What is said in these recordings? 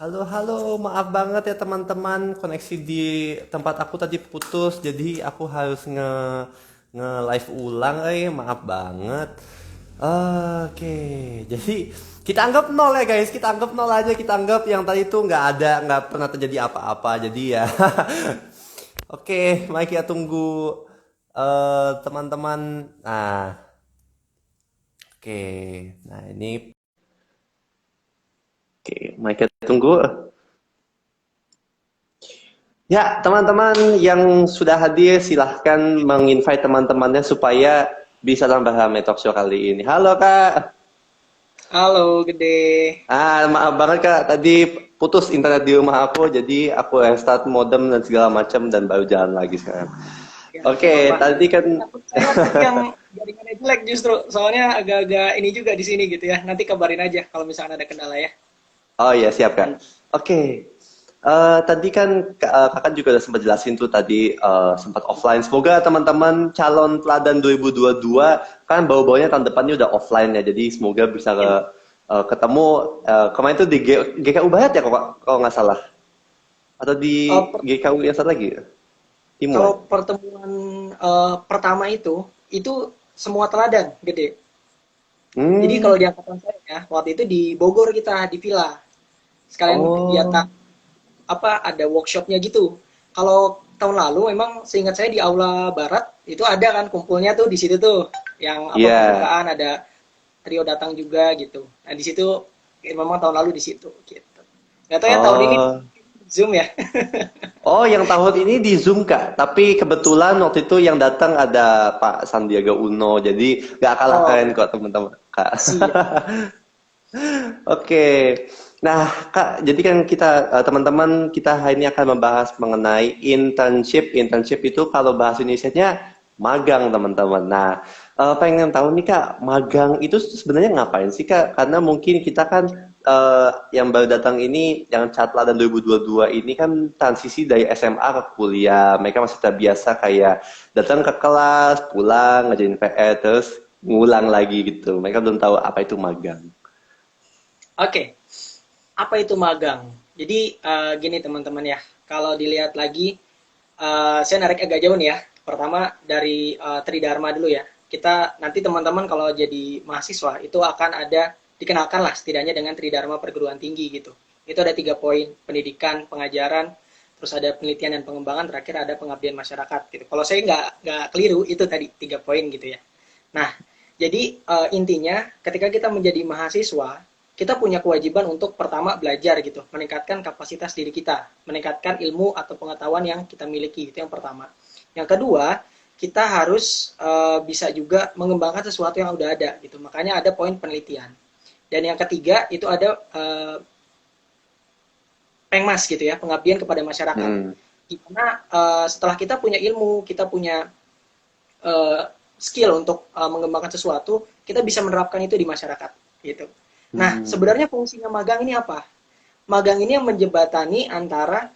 Halo, halo, maaf banget ya teman-teman, koneksi di tempat aku tadi putus, jadi aku harus nge live ulang, maaf banget. Oke, jadi kita anggap nol ya guys, kita anggap nol aja, kita anggap yang tadi itu nggak ada, nggak pernah terjadi apa-apa, jadi ya. Oke, mari kita tunggu teman-teman. Nah, oke, nah ini, oke, mari kita tunggu. Ya, teman-teman yang sudah hadir silahkan menginvite teman-temannya supaya bisa tambah rame talk show kali ini. Halo Kak. Halo, Gede. Maaf banget Kak, tadi putus internet di rumah aku, jadi aku restart modem dan segala macam dan baru jalan lagi sekarang. Ya, nggak Oke, apa-apa. tadi kan Takut saya tadi yang jaringannya jelek justru. Soalnya agak-agak ini juga di sini gitu ya. Nanti kabarin aja kalau misalnya ada kendala ya. Oh iya siap Kak. Nanti. Oke. Tadi kan Kakak juga udah sempat jelasin tuh tadi sempat offline. Semoga teman-teman calon teladan 2022 kan bau-baunya tahun depannya udah offline ya. Jadi semoga bisa Ya. ketemu kemarin tuh di GKU Barat ya kalau nggak salah. Atau di Eh, per- GKU yang satu lagi? Timuan. Kalau pertemuan pertama itu semua teladan, Gede. Jadi Hmm. kalau di angkatan saya ya, waktu itu di Bogor kita di villa. Sekalian kegiatan Oh. ada workshopnya gitu. Kalau tahun lalu memang seingat saya di aula barat itu ada kan kumpulnya tuh di situ tuh yang Iya. pembukaan ada trio datang juga gitu. Nah di situ memang tahun lalu di situ gitu. Gak tahu ya tahun ini Oh. Zoom ya. Oh, yang tahun ini di Zoom Kak. Tapi kebetulan waktu itu yang datang ada Pak Sandiaga Uno. Jadi nggak kalah Oh, keren kok teman-teman Kak. siap. Oke. Nah, Kak, jadi kan kita teman-teman kita hari ini akan membahas mengenai internship. Internship itu kalau bahasa Indonesianya magang, teman-teman. Nah, pengen tahu nih Kak, magang itu sebenarnya ngapain sih Kak? Karena mungkin kita kan yang baru datang ini, yang Catla dan 2022 ini kan transisi dari SMA ke kuliah. Mereka masih terbiasa kayak datang ke kelas, pulang, ngerjain PR, terus ngulang lagi gitu. Mereka belum tahu apa itu magang. Oke, apa itu magang? Jadi gini teman-teman ya, kalau dilihat lagi, saya narik agak jauh nih ya. Pertama dari Tridharma dulu ya. Kita nanti teman-teman kalau jadi mahasiswa itu akan ada dikenalkan lah setidaknya dengan Tridharma perguruan tinggi gitu. Itu ada 3 poin: pendidikan, pengajaran, terus ada penelitian dan pengembangan, terakhir ada pengabdian masyarakat gitu. Kalau saya nggak keliru itu tadi 3 poin gitu ya. Nah, jadi intinya ketika kita menjadi mahasiswa, kita punya kewajiban untuk pertama belajar gitu, meningkatkan kapasitas diri kita, meningkatkan ilmu atau pengetahuan yang kita miliki, itu yang pertama. Yang kedua, kita harus bisa juga mengembangkan sesuatu yang udah ada gitu. Makanya ada poin penelitian. Dan yang ketiga itu ada pengmas gitu ya, pengabdian kepada masyarakat. Hmm. Dimana setelah kita punya ilmu, kita punya uh, skill untuk mengembangkan sesuatu, kita bisa menerapkan itu di masyarakat gitu. Nah, Hmm. sebenarnya fungsinya magang ini apa? Magang ini yang menjembatani antara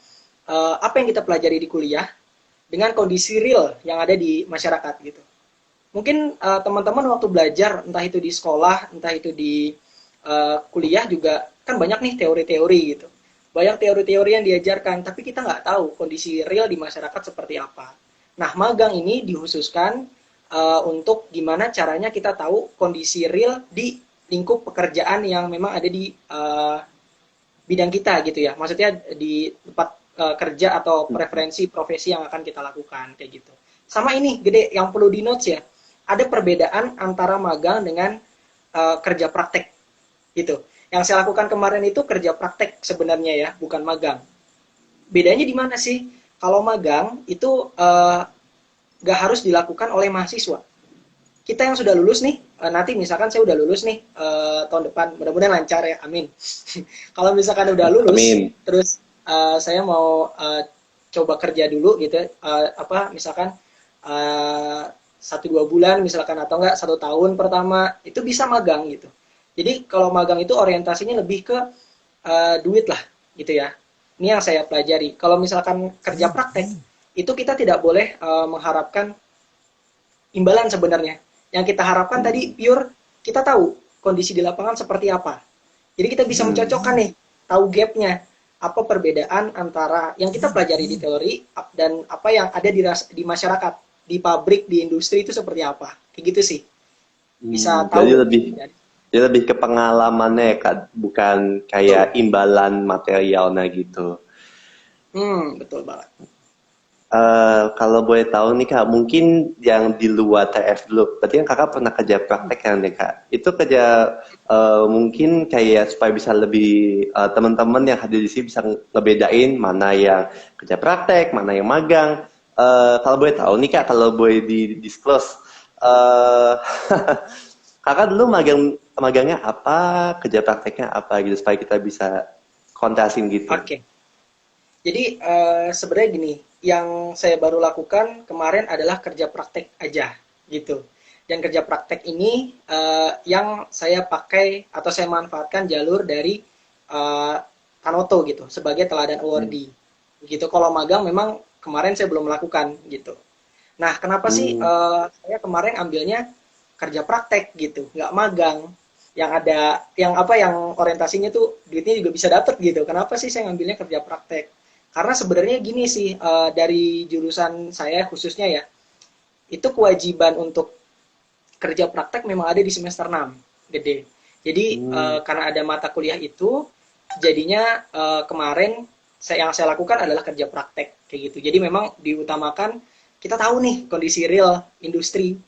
apa yang kita pelajari di kuliah dengan kondisi real yang ada di masyarakat gitu. Mungkin teman-teman waktu belajar entah itu di sekolah, entah itu di kuliah juga kan banyak nih teori-teori gitu. Banyak teori-teori yang diajarkan, tapi kita nggak tahu kondisi real di masyarakat seperti apa. Nah, magang ini dikhususkan untuk gimana caranya kita tahu kondisi real di lingkup pekerjaan yang memang ada di bidang kita gitu ya. Maksudnya di tempat kerja atau preferensi profesi yang akan kita lakukan kayak gitu. Sama ini gede yang perlu di notes ya. Ada perbedaan antara magang dengan kerja praktek gitu. Yang saya lakukan kemarin itu kerja praktek sebenarnya ya, bukan magang. Bedanya di mana sih? Kalau magang itu nggak harus dilakukan oleh mahasiswa. Kita yang sudah lulus nih, nanti misalkan saya udah lulus nih tahun depan, mudah-mudahan lancar ya, amin. Kalau misalkan udah lulus, Amin. terus saya mau coba kerja dulu gitu, misalkan 1-2 bulan misalkan atau enggak 1 tahun pertama itu bisa magang gitu. Jadi kalau magang itu orientasinya lebih ke duit lah gitu ya. Ini yang saya pelajari. Kalau misalkan kerja praktek itu kita tidak boleh mengharapkan imbalan sebenarnya. Yang kita harapkan tadi Hmm. pure kita tahu kondisi di lapangan seperti apa. Jadi kita bisa Hmm. mencocokkan nih, tahu gapnya. apa perbedaan antara yang kita pelajari di teori dan apa yang ada di masyarakat, di pabrik, di industri itu seperti apa. Kayak gitu sih. Bisa tahu. Jadi lebih ke pengalamannya ya, Kak, bukan kayak imbalan materialnya gitu. Betul banget. Kalau boleh tahu nih Kak, mungkin yang di luar TF dulu, berarti kan Kakak pernah kerja praktek kan ya Kak? Itu kerja mungkin kayak supaya bisa lebih teman-teman yang hadir di sini bisa ngebedain mana yang kerja praktek, mana yang magang. Kalau boleh tahu nih Kak, kalau boleh di disclose, Kakak dulu magangnya apa, kerja prakteknya apa gitu supaya kita bisa kontrasin gitu. Oke. Jadi sebenarnya gini, yang saya baru lakukan kemarin adalah kerja praktek aja gitu. Dan kerja praktek ini yang saya pakai atau saya manfaatkan jalur dari Kanoto gitu sebagai teladan awardee. Gitu. Kalau magang memang kemarin saya belum melakukan gitu. Nah, kenapa sih saya kemarin ambilnya kerja praktek gitu, nggak magang? Yang ada, yang orientasinya tuh duitnya juga bisa dapet gitu. Kenapa sih saya ngambilnya kerja praktek? Karena sebenarnya gini sih, dari jurusan saya khususnya ya, itu kewajiban untuk kerja praktek memang ada di semester 6, gede. Jadi karena ada mata kuliah itu, jadinya kemarin yang saya lakukan adalah kerja praktek kayak gitu. Jadi memang diutamakan kita tahu nih kondisi real industri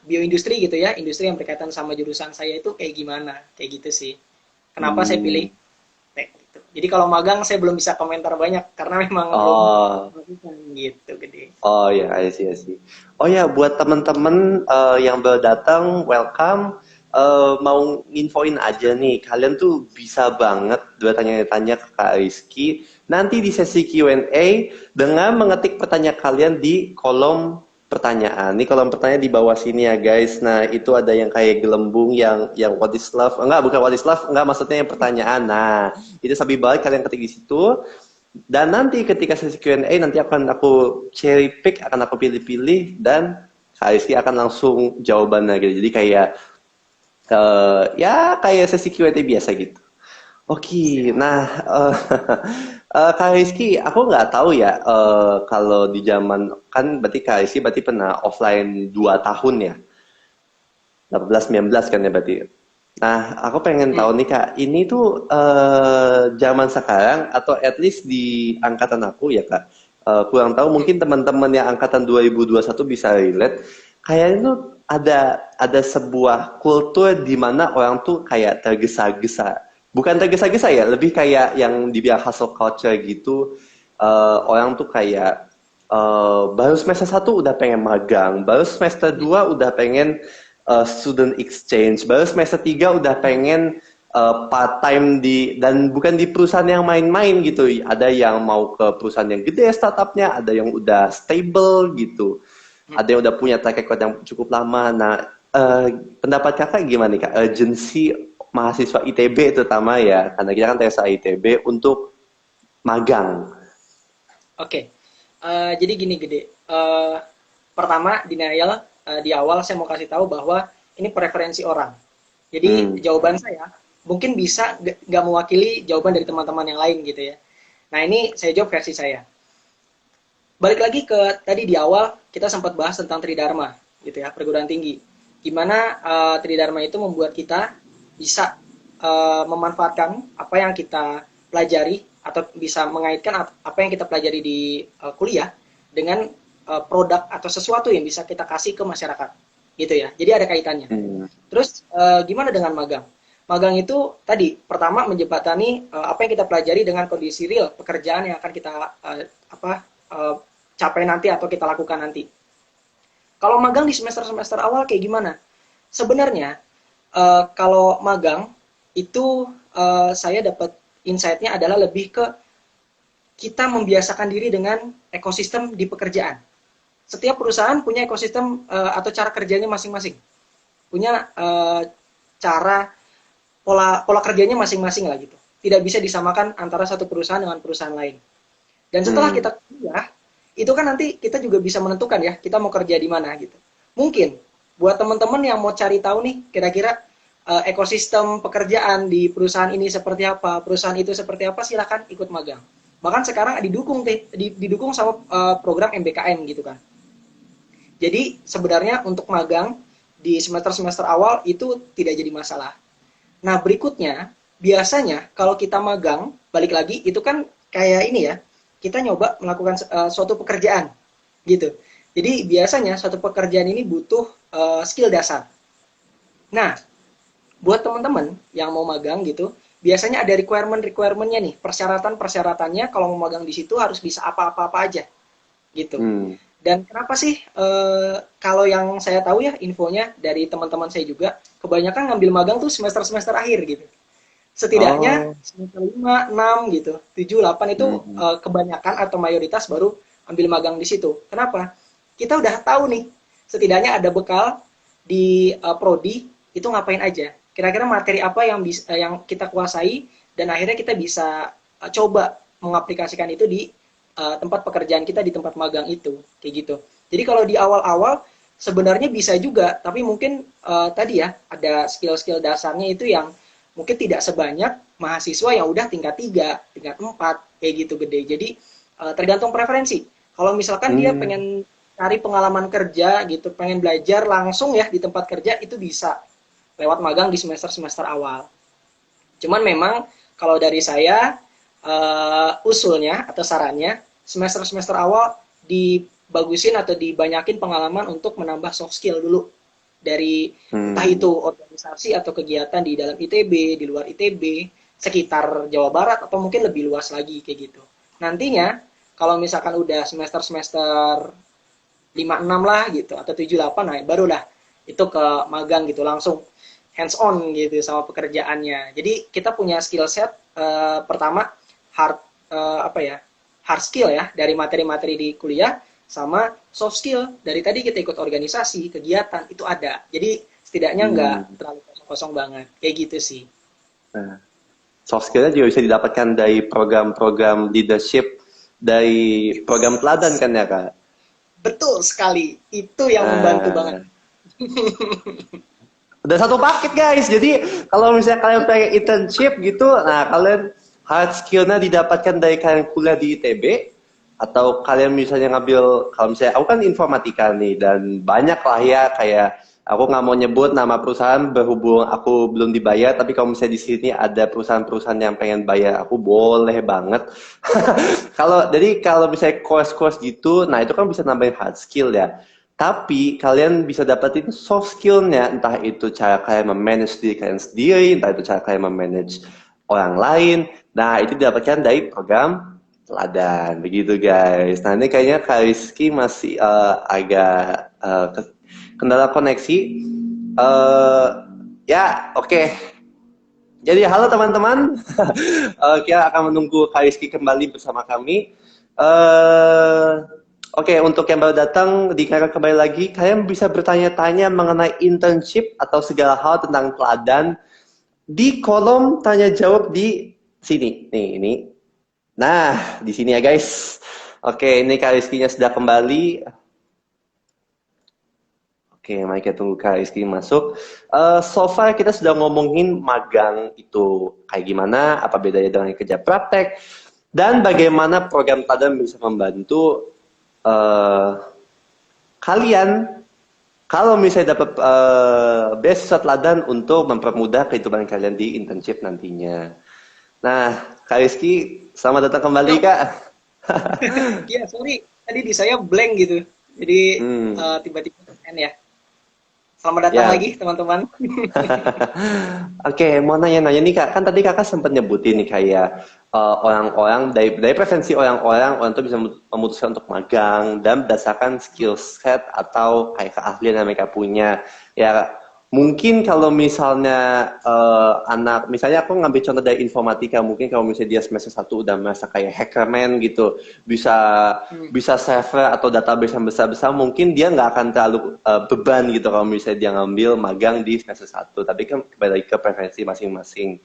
bioindustri gitu ya, industri yang berkaitan sama jurusan saya itu kayak gimana, kayak gitu sih. Kenapa saya pilih gitu. Jadi kalau magang saya belum bisa komentar banyak karena memang belum gitu gede. Oh ya, I see. Oh ya, buat teman-teman yang baru datang, welcome. Mau infoin aja nih, kalian tuh bisa banget dua tanya-tanya ke Kak Rizky. Nanti di sesi Q&A dengan mengetik pertanyaan kalian di kolom pertanyaan. Ini kolom pertanyaan di bawah sini ya guys. Nah itu ada yang kayak gelembung yang what is love? Enggak, bukan what is love. Enggak, maksudnya yang pertanyaan. Nah itu sambil balik kalian ketik di situ. Dan nanti ketika sesi Q&A nanti akan aku cherry pick, akan aku pilih-pilih dan Kak Rizky akan langsung jawabannya gitu. Jadi kayak ya kayak sesi Q&A biasa gitu. Oke, nah Kak Rizky, aku nggak tahu ya kalau di zaman kan berarti Kak Rizky berarti pernah offline 2 tahun ya, 18-19 kan ya berarti. Nah, aku pengen tahu nih Kak, ini tuh zaman sekarang atau at least di angkatan aku ya Kak, kurang tahu mungkin teman-teman yang angkatan 2021 bisa relate. Kayaknya tuh ada sebuah kultur di mana orang tuh kayak tergesa-gesa. Bukan tergesa-gesa ya, lebih kayak yang dibilang hustle culture gitu. Orang tuh kayak baru semester 1 udah pengen magang, baru semester 2 udah pengen student exchange, baru semester 3 udah pengen part time dan bukan di perusahaan yang main-main gitu. Ada yang mau ke perusahaan yang gede startupnya, ada yang udah stable gitu. Ada yang udah punya track record yang cukup lama. Nah, pendapat kakak gimana nih kak? Urgency mahasiswa ITB terutama ya, karena kita kan TSA ITB untuk magang. Oke, jadi gini gede. Pertama, denial di awal saya mau kasih tahu bahwa ini preferensi orang. Jadi jawaban saya mungkin bisa nggak mewakili jawaban dari teman-teman yang lain gitu ya. Nah ini saya jawab versi saya. Balik lagi ke tadi di awal kita sempat bahas tentang Tridharma gitu ya, perguruan tinggi. Gimana Tridharma itu membuat kita bisa memanfaatkan apa yang kita pelajari atau bisa mengaitkan apa yang kita pelajari di kuliah dengan produk atau sesuatu yang bisa kita kasih ke masyarakat gitu ya. Jadi ada kaitannya. Terus gimana dengan magang? Magang itu tadi pertama menjembatani apa yang kita pelajari dengan kondisi real pekerjaan yang akan kita capai nanti atau kita lakukan nanti. Kalau magang di semester-semester awal kayak gimana? Sebenarnya kalau magang itu saya dapat insight-nya adalah lebih ke kita membiasakan diri dengan ekosistem di pekerjaan. Setiap perusahaan punya ekosistem atau cara kerjanya masing-masing. Punya cara pola kerjanya masing-masing lah gitu. Tidak bisa disamakan antara satu perusahaan dengan perusahaan lain. Dan setelah kita kuliah, itu kan nanti kita juga bisa menentukan ya, kita mau kerja di mana gitu. Mungkin buat teman-teman yang mau cari tahu nih, kira-kira ekosistem pekerjaan di perusahaan ini seperti apa, perusahaan itu seperti apa, silakan ikut magang. Bahkan sekarang didukung sama program MBKM gitu kan. Jadi sebenarnya untuk magang di semester-semester awal itu tidak jadi masalah. Nah berikutnya, biasanya kalau kita magang, balik lagi, itu kan kayak ini ya, kita nyoba melakukan suatu pekerjaan gitu. Jadi biasanya suatu pekerjaan ini butuh skill dasar. Nah, buat teman-teman yang mau magang gitu, biasanya ada requirement-requirementnya nih, persyaratan-persyaratannya kalau mau magang di situ harus bisa apa-apa aja gitu. Dan kenapa sih kalau yang saya tahu ya infonya dari teman-teman saya juga, kebanyakan ngambil magang tuh semester-semester akhir gitu. Setidaknya semester 5, 6 gitu, 7, 8 itu kebanyakan atau mayoritas baru ambil magang di situ. Kenapa? Kita udah tahu nih, setidaknya ada bekal di prodi itu ngapain aja. Kira-kira materi apa yang kita kuasai dan akhirnya kita bisa coba mengaplikasikan itu di tempat pekerjaan kita di tempat magang itu, kayak gitu. Jadi kalau di awal-awal sebenarnya bisa juga, tapi mungkin tadi ya ada skill-skill dasarnya itu yang mungkin tidak sebanyak mahasiswa yang udah tingkat 3, tingkat 4, kayak gitu gede. Jadi tergantung preferensi. Kalau misalkan dia pengen cari pengalaman kerja gitu, pengen belajar langsung ya di tempat kerja, itu bisa lewat magang di semester-semester awal. Cuman memang kalau dari saya usulnya atau sarannya semester-semester awal dibagusin atau dibanyakin pengalaman untuk menambah soft skill dulu dari entah itu organisasi atau kegiatan di dalam ITB, di luar ITB, sekitar Jawa Barat atau mungkin lebih luas lagi kayak gitu. Nantinya kalau misalkan udah semester-semester 5, 6 lah gitu atau 7, 8, nah barulah itu ke magang gitu langsung hands on gitu sama pekerjaannya. Jadi kita punya skill set pertama hard hard skill ya dari materi-materi di kuliah, sama soft skill dari tadi kita ikut organisasi, kegiatan itu ada. Jadi setidaknya nggak terlalu kosong-kosong banget. Kayak gitu sih. Nah, soft skillnya juga bisa didapatkan dari program-program leadership, dari program teladan kan ya Kak? Betul sekali. Itu yang membantu banget. Udah satu paket guys. Jadi kalau misalnya kalian pengen internship gitu, nah kalian hard skillnya didapatkan dari kalian kuliah di ITB, atau kalian misalnya ngambil, kalau misalnya aku kan informatika nih, dan banyak lah ya, kayak aku nggak mau nyebut nama perusahaan berhubung aku belum dibayar, tapi kalau misalnya di sini ada perusahaan-perusahaan yang pengen bayar aku, boleh banget. Kalau misalnya course-course gitu, nah itu kan bisa nambahin hard skill ya. Tapi kalian bisa dapetin soft skillnya, entah itu cara kalian memanage diri kalian sendiri, entah itu cara kalian memanage orang lain. Nah itu didapatkan dari program teladan, begitu guys. Nah ini kayaknya Kak Rizky masih agak kendala koneksi. Ya, oke. Jadi halo teman-teman, kita akan menunggu Kak Rizky kembali bersama kami. Oke, untuk yang baru datang, kembali lagi, kalian bisa bertanya-tanya mengenai internship atau segala hal tentang teladan di kolom tanya jawab di sini. Nih, ini. Nah, di sini ya guys. Oke, ini Kak Rizky-nya sudah kembali. Oke, mari kita tunggu Kak Rizky masuk. So far kita sudah ngomongin magang itu kayak gimana, apa bedanya dengan kerja praktek, dan bagaimana program teladan bisa membantu kalian kalau misalnya dapat beasiswa teladan untuk mempermudah kehidupan kalian di internship nantinya. Nah, Kak Rizky, selamat datang kembali Kak. Iya, sorry, tadi di saya blank gitu, jadi tiba-tiba ya. Selamat datang lagi teman-teman. Oke, mau nanya-nanya nih Kak, kan tadi Kakak sempat nyebutin nih kayak orang-orang dari preferensi orang tuh bisa memutuskan untuk magang dan berdasarkan skill set atau kayak keahlian yang mereka punya. Ya mungkin kalau misalnya misalnya aku ngambil contoh dari informatika, mungkin kalau misalnya dia semester 1 udah merasa kayak hackerman gitu, bisa server atau database yang besar-besar, mungkin dia nggak akan terlalu beban gitu kalau misalnya dia ngambil magang di semester 1. Tapi kan kembali lagi ke preferensi masing-masing.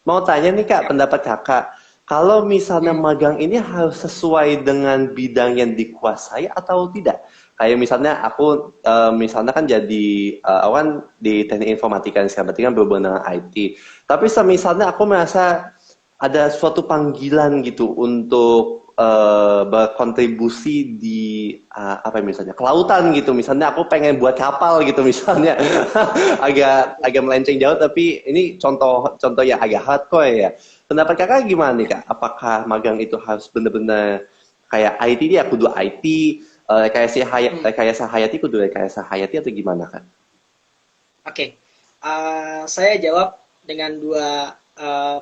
Mau tanya nih Kak, pendapat Kakak, kalau misalnya magang ini harus sesuai dengan bidang yang dikuasai atau tidak? Kayak misalnya aku misalnya kan jadi aku kan di teknik informatika sekarang, berarti kan berhubungan dengan IT. Tapi misalnya aku merasa ada suatu panggilan gitu untuk berkontribusi di apa ya, misalnya kelautan gitu. Misalnya aku pengen buat kapal gitu misalnya. agak melenceng jauh, tapi ini contoh yang agak hardcore ya. Pendapat kakak gimana nih kak? Apakah magang itu harus bener-bener kayak IT dia kudu IT, rekayasa hayati kudu rekayasa hayati atau gimana kan? Oke. Saya jawab dengan dua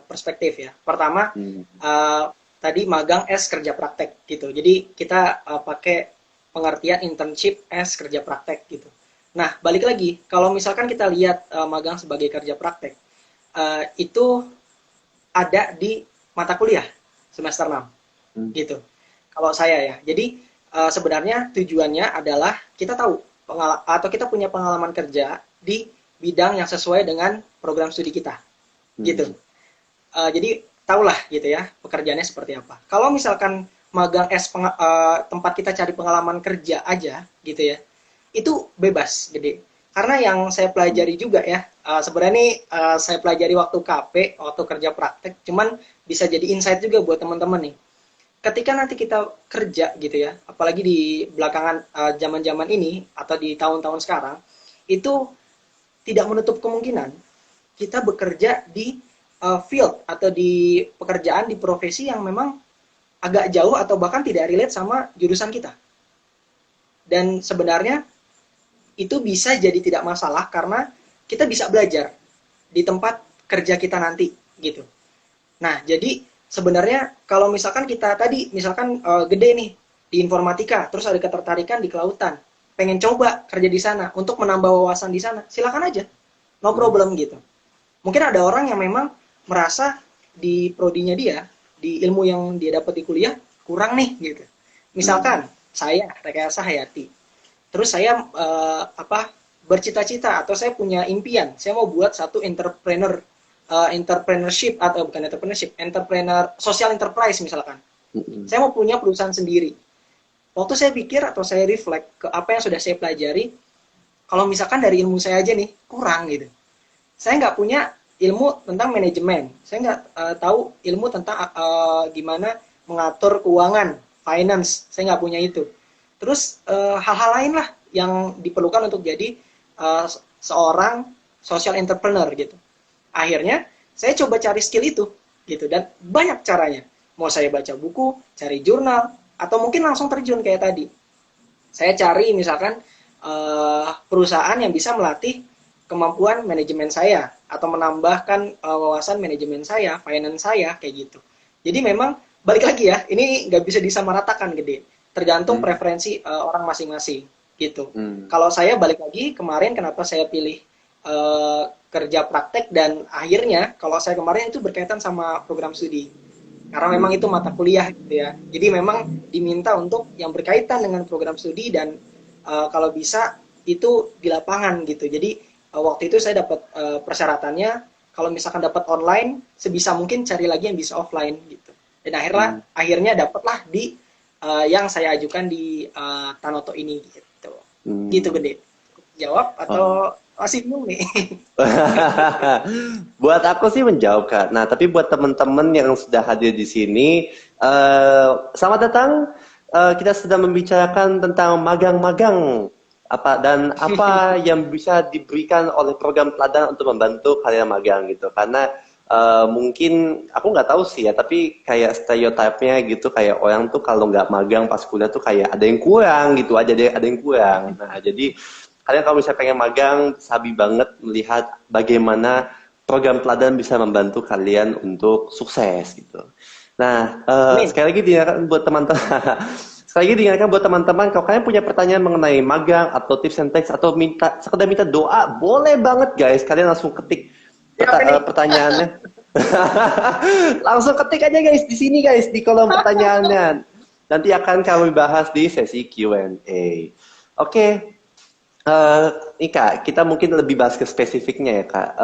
perspektif ya. Pertama, Hmm. tadi magang as kerja praktek gitu. Jadi kita pakai pengertian internship as kerja praktek gitu. Nah, balik lagi, kalau misalkan kita lihat magang sebagai kerja praktek, itu ada di mata kuliah semester 6 Hmm. gitu. Kalau saya ya. Jadi sebenarnya tujuannya adalah kita tahu atau kita punya pengalaman kerja di bidang yang sesuai dengan program studi kita. Gitu. Hmm. Jadi tahulah gitu ya pekerjaannya seperti apa. Kalau misalkan magang tempat kita cari pengalaman kerja aja gitu ya, itu bebas gede. Karena yang saya pelajari juga ya, sebenarnya ini saya pelajari waktu KP, waktu kerja praktek, cuman bisa jadi insight juga buat teman-teman nih. Ketika nanti kita kerja gitu ya, apalagi di belakangan zaman-zaman ini atau di tahun-tahun sekarang, itu tidak menutup kemungkinan kita bekerja di field atau di pekerjaan di profesi yang memang agak jauh atau bahkan tidak relate sama jurusan kita. Dan sebenarnya itu bisa jadi tidak masalah karena kita bisa belajar di tempat kerja kita nanti gitu. Nah, jadi sebenarnya kalau misalkan kita tadi misalkan gede nih di informatika, terus ada ketertarikan di kelautan, pengen coba kerja di sana untuk menambah wawasan di sana, silakan aja, no problem gitu. Mungkin ada orang yang memang merasa di prodinya dia, di ilmu yang dia dapat di kuliah kurang nih gitu. Misalkan saya rekayasa hayati, terus saya bercita-cita atau saya punya impian, saya mau buat satu entrepreneurship atau bukan entrepreneur social enterprise misalkan. Saya mau punya perusahaan sendiri. Waktu saya pikir atau saya reflect ke apa yang sudah saya pelajari, kalau misalkan dari ilmu saya aja nih kurang gitu. Saya nggak punya ilmu tentang manajemen, saya nggak tahu ilmu tentang gimana mengatur keuangan, finance, saya nggak punya itu. Terus hal-hal lain lah yang diperlukan untuk jadi seorang social entrepreneur gitu. Akhirnya saya coba cari skill itu gitu, dan banyak caranya. Mau saya baca buku, cari jurnal, atau mungkin langsung terjun kayak tadi. Saya cari misalkan perusahaan yang bisa melatih kemampuan manajemen saya atau menambahkan wawasan manajemen saya, finance saya kayak gitu. Jadi memang balik lagi ya, ini nggak bisa disamaratakan gede, tergantung preferensi orang masing-masing gitu. Kalau saya balik lagi kemarin kenapa saya pilih kerja praktek, dan akhirnya kalau saya kemarin itu berkaitan sama program studi karena memang itu mata kuliah gitu ya. Jadi memang diminta untuk yang berkaitan dengan program studi dan kalau bisa itu di lapangan gitu. Jadi waktu itu saya dapat persyaratannya kalau misalkan dapat online sebisa mungkin cari lagi yang bisa offline gitu. Dan akhirnya dapatlah di yang saya ajukan di Tanoto ini gitu. Gitu gede. Jawab atau masih bingung nih? Buat aku sih menjawab kak. Nah tapi buat teman-teman yang sudah hadir di sini, selamat datang. Kita sedang membicarakan tentang magang-magang apa yang bisa diberikan oleh program teladan untuk membantu kalian magang gitu. Karena mungkin aku nggak tahu sih ya, tapi kayak stereotipnya gitu kayak orang tuh kalau nggak magang pas kuliah tuh kayak ada yang kurang gitu aja, ada yang kurang. Nah jadi kalian kalau misalnya pengen magang, sabi banget melihat bagaimana program teladan bisa membantu kalian untuk sukses gitu. Nah, sekali lagi diingatkan buat teman-teman, sekali lagi diingatkan buat teman-teman, kalau kalian punya pertanyaan mengenai magang atau tips and tricks atau sekedar minta doa, boleh banget guys, kalian langsung ketik pertanyaannya. Langsung ketik aja guys di sini guys di kolom pertanyaannya. Nanti akan kami bahas di sesi Q&A. Oke. Nih kak, kita mungkin lebih bahas ke spesifiknya ya kak.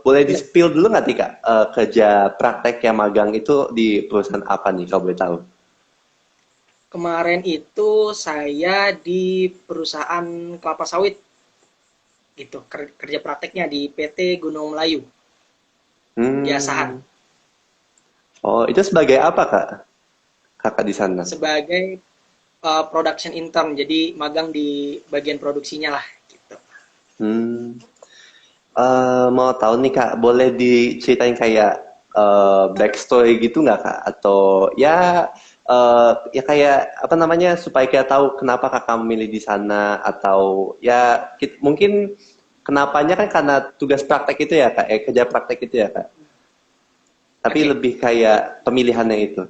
Boleh di-spill dulu nggak nih kak, kerja praktek yang magang itu di perusahaan apa nih kalau boleh tahu? Kemarin itu saya di perusahaan kelapa sawit gitu, kerja prakteknya di PT Gunung Melayu di Asahan Hmm. Oh, itu sebagai apa, Kak? Kakak di sana? sebagai production intern, jadi magang di bagian produksinya lah gitu. Hmm. Mau tahu nih Kak, boleh diceritain kayak backstory gitu nggak Kak? Atau ya kayak apa namanya supaya kita tahu kenapa Kakak memilih di sana atau ya mungkin kenapanya kan karena tugas praktek itu ya Kak, kerja praktek itu ya Kak. Tapi Oke, lebih kayak pemilihannya itu.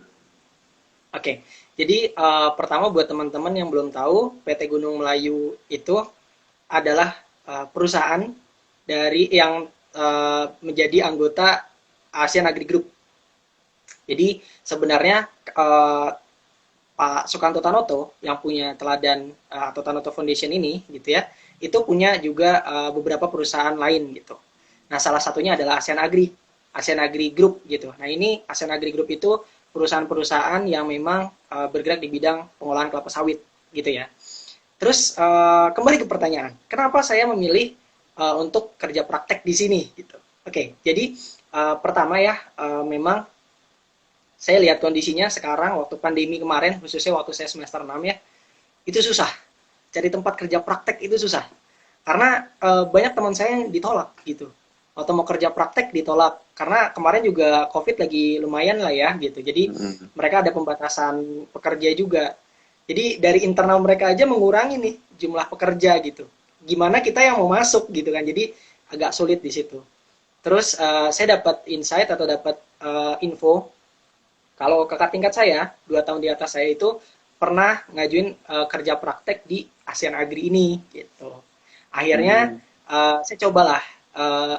oke. Jadi pertama buat teman-teman yang belum tahu, PT Gunung Melayu itu adalah perusahaan dari yang menjadi anggota Asian Agri Group. Jadi sebenarnya Pak Sukanto Tanoto yang punya Teladan atau Tanoto Foundation ini gitu ya, itu punya juga beberapa perusahaan lain gitu. Nah, salah satunya adalah ASEAN Agri Group gitu. Nah, ini ASEAN Agri Group itu perusahaan-perusahaan yang memang bergerak di bidang pengolahan kelapa sawit gitu ya. Terus kembali ke pertanyaan, kenapa saya memilih untuk kerja praktek di sini gitu. Oke, jadi pertama ya memang saya lihat kondisinya sekarang waktu pandemi kemarin, khususnya waktu saya semester 6 ya, itu susah. Cari tempat kerja praktek itu susah. Karena banyak teman saya yang ditolak gitu. Waktu mau kerja praktek ditolak. Karena kemarin juga COVID lagi lumayan lah ya gitu. Jadi Mm-mm. mereka ada pembatasan pekerja juga. Jadi dari internal mereka aja mengurangi nih jumlah pekerja gitu. Gimana kita yang mau masuk gitu kan. Jadi agak sulit di situ. Terus saya dapat insight atau dapat info kalau kakak tingkat saya, 2 tahun di atas saya itu pernah ngajuin kerja praktek di ASEAN Agri ini gitu. Akhirnya Hmm. saya cobalah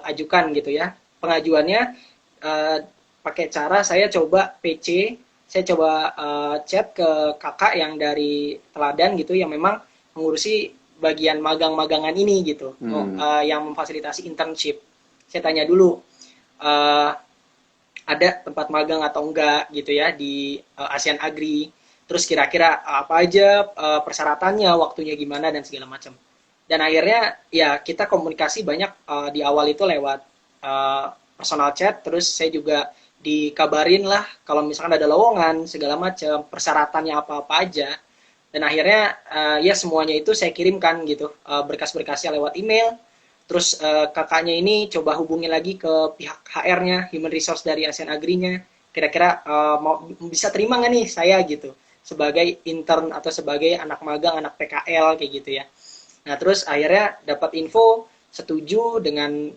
ajukan gitu ya. Pengajuannya uh, pakai cara saya coba PC, saya coba chat ke kakak yang dari Teladan gitu yang memang mengurusi bagian magang-magangan ini gitu, Hmm. yang memfasilitasi internship. Saya tanya dulu, uh, ada tempat magang atau enggak gitu ya di ASEAN Agri. Terus kira-kira apa aja persyaratannya, waktunya gimana dan segala macam. Dan akhirnya ya kita komunikasi banyak di awal itu lewat personal chat. Terus saya juga dikabarin lah kalau misalkan ada lowongan segala macam, persyaratannya apa-apa aja. Dan akhirnya ya semuanya itu saya kirimkan gitu berkas-berkasnya lewat email. Terus kakaknya ini coba hubungin lagi ke pihak HR-nya, Human Resource dari ASEAN Agri-nya. Kira-kira mau bisa terima nggak nih saya gitu sebagai intern atau sebagai anak magang, anak PKL kayak gitu ya. Nah terus akhirnya dapat info setuju dengan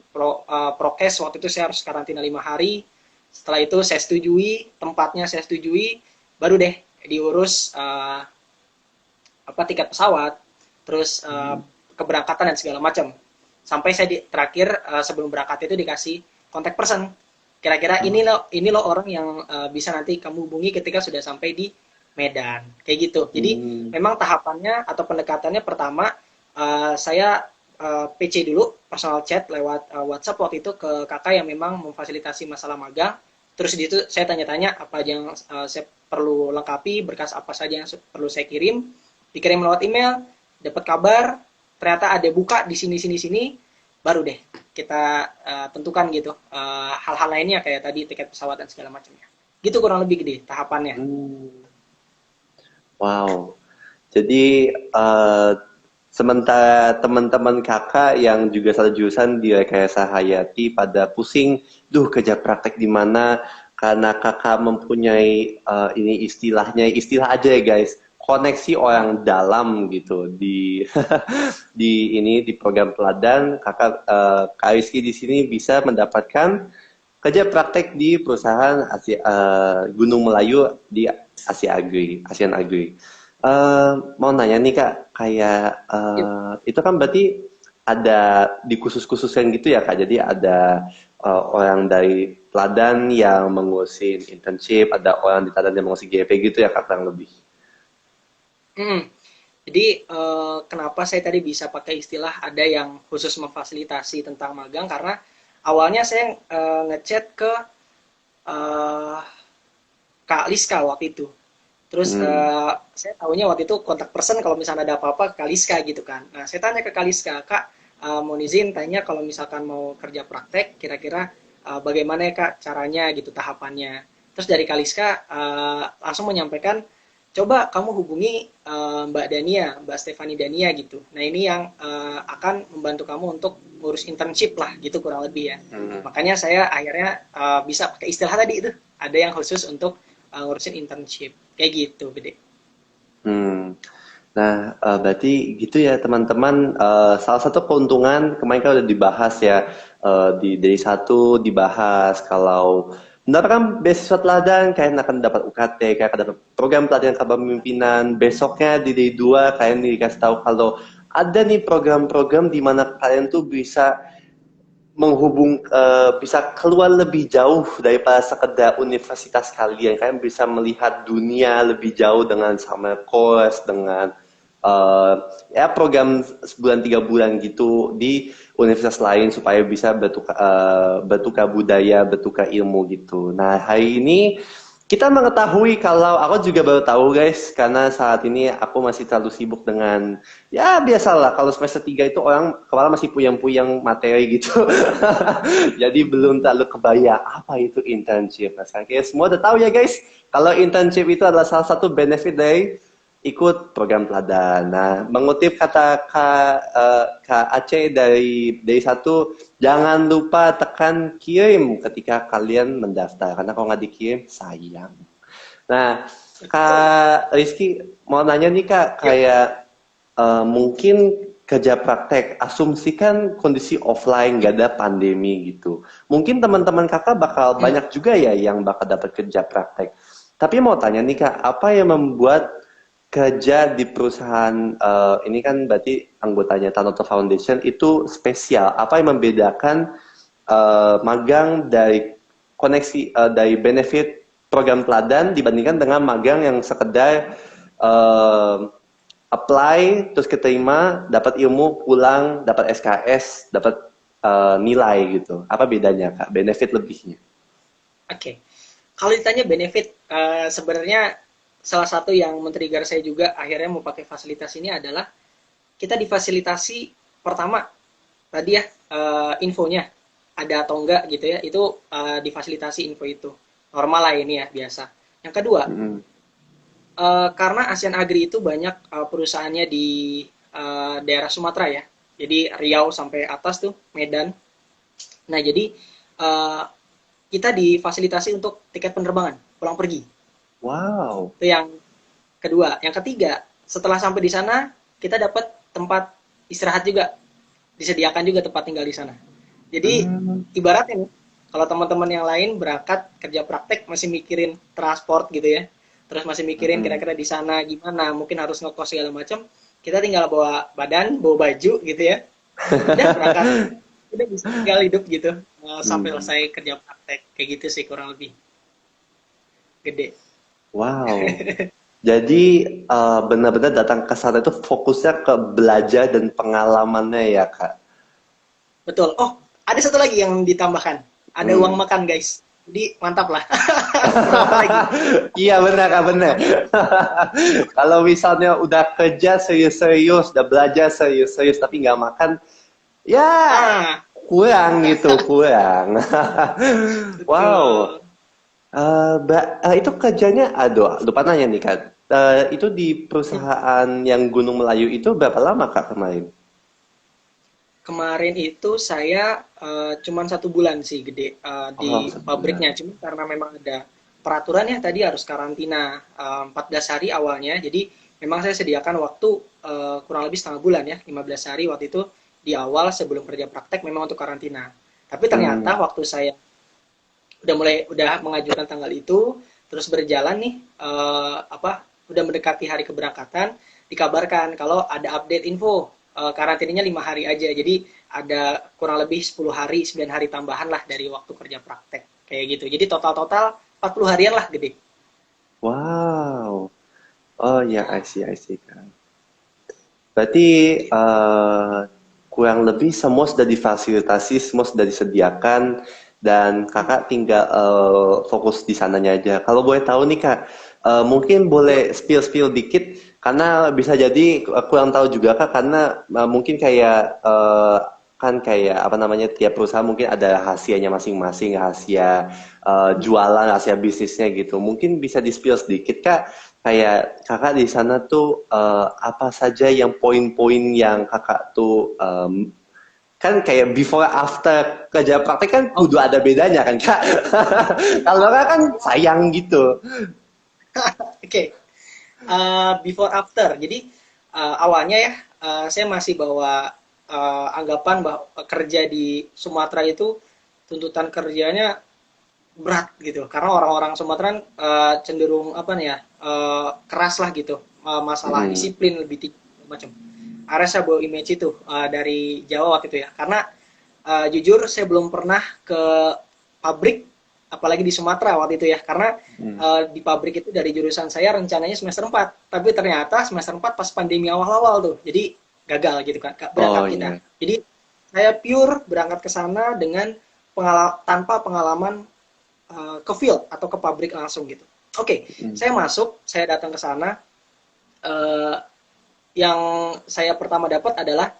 prokes waktu itu saya harus karantina 5 hari. Setelah itu saya setujui tempatnya, saya setujui, baru deh diurus apa tiket pesawat, terus keberangkatan dan segala macam. Sampai saya terakhir sebelum berangkat itu dikasih kontak person. Kira-kira ini lo orang yang bisa nanti kamu hubungi ketika sudah sampai di Medan. Kayak gitu. Jadi Hmm. memang tahapannya atau pendekatannya pertama saya PC dulu personal chat lewat WhatsApp waktu itu ke kakak yang memang memfasilitasi masalah magang. Terus di situ saya tanya-tanya apa aja yang saya perlu lengkapi, berkas apa saja yang perlu saya kirim, dikirim lewat email, dapat kabar, ternyata ada buka di sini sini sini, baru deh kita tentukan gitu hal-hal lainnya kayak tadi tiket pesawat dan segala macamnya. Gitu kurang lebih gede tahapannya. Hmm. Wow. Jadi sementara teman-teman kakak yang juga satu jurusan di Rekayasa Hayati pada pusing, duh kerja praktek di mana? Karena kakak mempunyai ini istilah aja ya guys, koneksi orang dalam gitu di di program teladan. Kak Rizky di sini bisa mendapatkan kerja praktek di perusahaan Gunung Melayu di ASEAN Agri. Mau nanya nih Kak, kayak itu kan berarti ada di khusus-khususkan gitu ya Kak. Jadi ada orang dari teladan yang mengurusin internship, ada orang di teladan yang mengurusin GP gitu ya Kak kurang lebih. Hmm. Jadi kenapa saya tadi bisa pakai istilah ada yang khusus memfasilitasi tentang magang karena awalnya saya ngechat ke eh, Kak Liska waktu itu. Terus Hmm. saya tahunya waktu itu kontak person kalau misalnya ada apa-apa ke Kaliska gitu kan. Nah, saya tanya ke Kaliska, Kak, mau izin tanya kalau misalkan mau kerja praktek, kira-kira bagaimana ya Kak caranya gitu tahapannya. Terus dari Kaliska langsung menyampaikan, coba kamu hubungi Mbak Dania, Mbak Stefani Dania gitu. Nah, ini yang akan membantu kamu untuk ngurus internship lah gitu kurang lebih ya. Hmm. Makanya saya akhirnya bisa pakai istilah tadi itu. Ada yang khusus untuk ngurusin internship. Kayak gitu, Gede. Hmm. Nah, berarti gitu ya teman-teman. Salah satu keuntungan kemarin kan udah dibahas ya, di day satu dibahas kalau mendapatkan beasiswa teladan, kalian akan dapat UKT, kalian akan dapat program pelatihan kepemimpinan. Besoknya di day 2 kalian dikasih tahu kalau ada nih program-program di mana kalian tuh bisa bisa keluar lebih jauh daripada sekedar universitas kalian. Kalian bisa melihat dunia lebih jauh dengan sama course, dengan eh, ya program sebulan 3 bulan gitu di universitas lain supaya bisa bertukar budaya, bertukar ilmu gitu. Nah, hari ini kita mengetahui kalau aku juga baru tahu guys, karena saat ini aku masih terlalu sibuk dengan ya biasalah kalau semester 3 itu orang kepala masih puyeng-puyeng materi gitu. Jadi belum terlalu kebayang apa itu internship. Nah, sekarang kita semua udah tahu ya guys, kalau internship itu adalah salah satu benefit dari ikut program teladan. Nah, mengutip kata Kak Aceh dari satu, jangan lupa tekan kirim ketika kalian mendaftar. Karena kalau nggak dikirim, sayang. Nah, Betul. Kak Rizky mau nanya nih Kak, Yuk. kayak mungkin kerja praktek, asumsikan kondisi offline gak ada pandemi gitu. Mungkin teman-teman kakak bakal Hmm. banyak juga ya yang bakal dapat kerja praktek. Tapi mau tanya nih kak, apa yang membuat kerja di perusahaan ini kan berarti anggotanya Tanoto Foundation itu spesial? Apa yang membedakan magang dari koneksi dari benefit program teladan dibandingkan dengan magang yang sekedar eh, apply terus keterima dapat ilmu pulang dapat SKS dapat nilai gitu apa bedanya kak benefit lebihnya. Oke. Kalau ditanya benefit, sebenarnya salah satu yang men-trigger saya juga akhirnya mau pakai fasilitas ini adalah kita difasilitasi pertama tadi ya infonya ada atau enggak gitu ya itu difasilitasi info itu normal lah ini ya biasa. Yang kedua Mm-mm. karena ASEAN Agri itu banyak perusahaannya di daerah Sumatera ya. Jadi Riau sampai atas tuh Medan. Nah jadi uh, kita difasilitasi untuk tiket penerbangan pulang pergi. Wow. Itu yang kedua. Yang ketiga setelah sampai di sana kita dapat tempat istirahat juga, disediakan juga tempat tinggal di sana. Jadi Hmm. ibaratnya nih, kalau teman-teman yang lain berangkat kerja praktek masih mikirin transport gitu ya, terus masih mikirin Mm-mm. kira-kira di sana gimana, mungkin harus ngekos segala macam, kita tinggal bawa badan, bawa baju gitu ya, udah berangkat, udah bisa tinggal hidup gitu sampai Hmm. selesai kerja praktek kayak gitu sih kurang lebih gede. Wow, jadi benar-benar datang ke sana itu fokusnya ke belajar dan pengalamannya ya kak. Betul. Oh, ada satu lagi yang ditambahkan, ada uang Hmm. makan guys, jadi mantap lah. Kurang apa lagi? Iya benar kak benar. Kalau misalnya udah kerja serius-serius, udah belajar serius-serius tapi nggak makan, ya Ah, kurang gitu, kurang. Wow. betul. Itu kerjanya, aduh, lupa nanya nih kak. Itu di perusahaan yang Gunung Melayu itu berapa lama kak kemarin? Kemarin itu saya cuman 1 bulan sih gede Oh, di pabriknya. sebulan. Cuma karena memang ada peraturannya tadi harus karantina 14 hari awalnya. Jadi memang saya sediakan waktu kurang lebih setengah bulan ya, 15 hari waktu itu di awal sebelum kerja praktek memang untuk karantina. Tapi Hmm. ternyata waktu saya udah mengajukan tanggal itu, terus berjalan nih udah mendekati hari keberangkatan, dikabarkan kalau ada update info karantinanya 5 hari aja. Jadi ada kurang lebih 10 hari, 9 hari tambahan lah dari waktu kerja praktek. Kayak gitu. Jadi total-total 40 harian lah gede. Wow. Oh ya, Ya, I see kak. Berarti kurang lebih semua sudah difasilitasi, semua sudah disediakan, dan kakak tinggal fokus di sananya aja. Kalau boleh tahu nih kak, Mungkin boleh spill dikit karena bisa jadi kurang tahu juga Kak, karena mungkin kayak kan kayak apa namanya, tiap perusahaan mungkin ada rahasianya masing-masing, rahasia jualan, rahasia bisnisnya gitu. Mungkin bisa di-spill sedikit Kak, kayak Kakak di sana tuh apa saja yang poin-poin yang Kakak tuh kan kayak before after kerja praktek kan kudu Oke. ada bedanya kan Kak. Kalau Kakak kan sayang gitu. Oke. Before after. Jadi awalnya ya saya masih bawa anggapan bahwa kerja di Sumatera itu tuntutan kerjanya berat gitu. Karena orang-orang Sumatera cenderung apa nih ya, keras lah gitu. Masalah Mm-mm. disiplin lebih tinggi macam. Akhirnya saya bawa image itu dari Jawa waktu itu ya. Karena jujur saya belum pernah ke pabrik, apalagi di Sumatera waktu itu ya. Karena Mm. di pabrik itu dari jurusan saya rencananya semester 4, tapi ternyata semester 4 pas pandemi awal-awal tuh. Jadi gagal gitu kan berangkat Oh kita. iya. Jadi saya pure berangkat ke sana dengan tanpa pengalaman ke field atau ke pabrik langsung gitu. Oke, Mm. saya masuk, saya datang ke sana. eh, yang saya pertama dapat adalah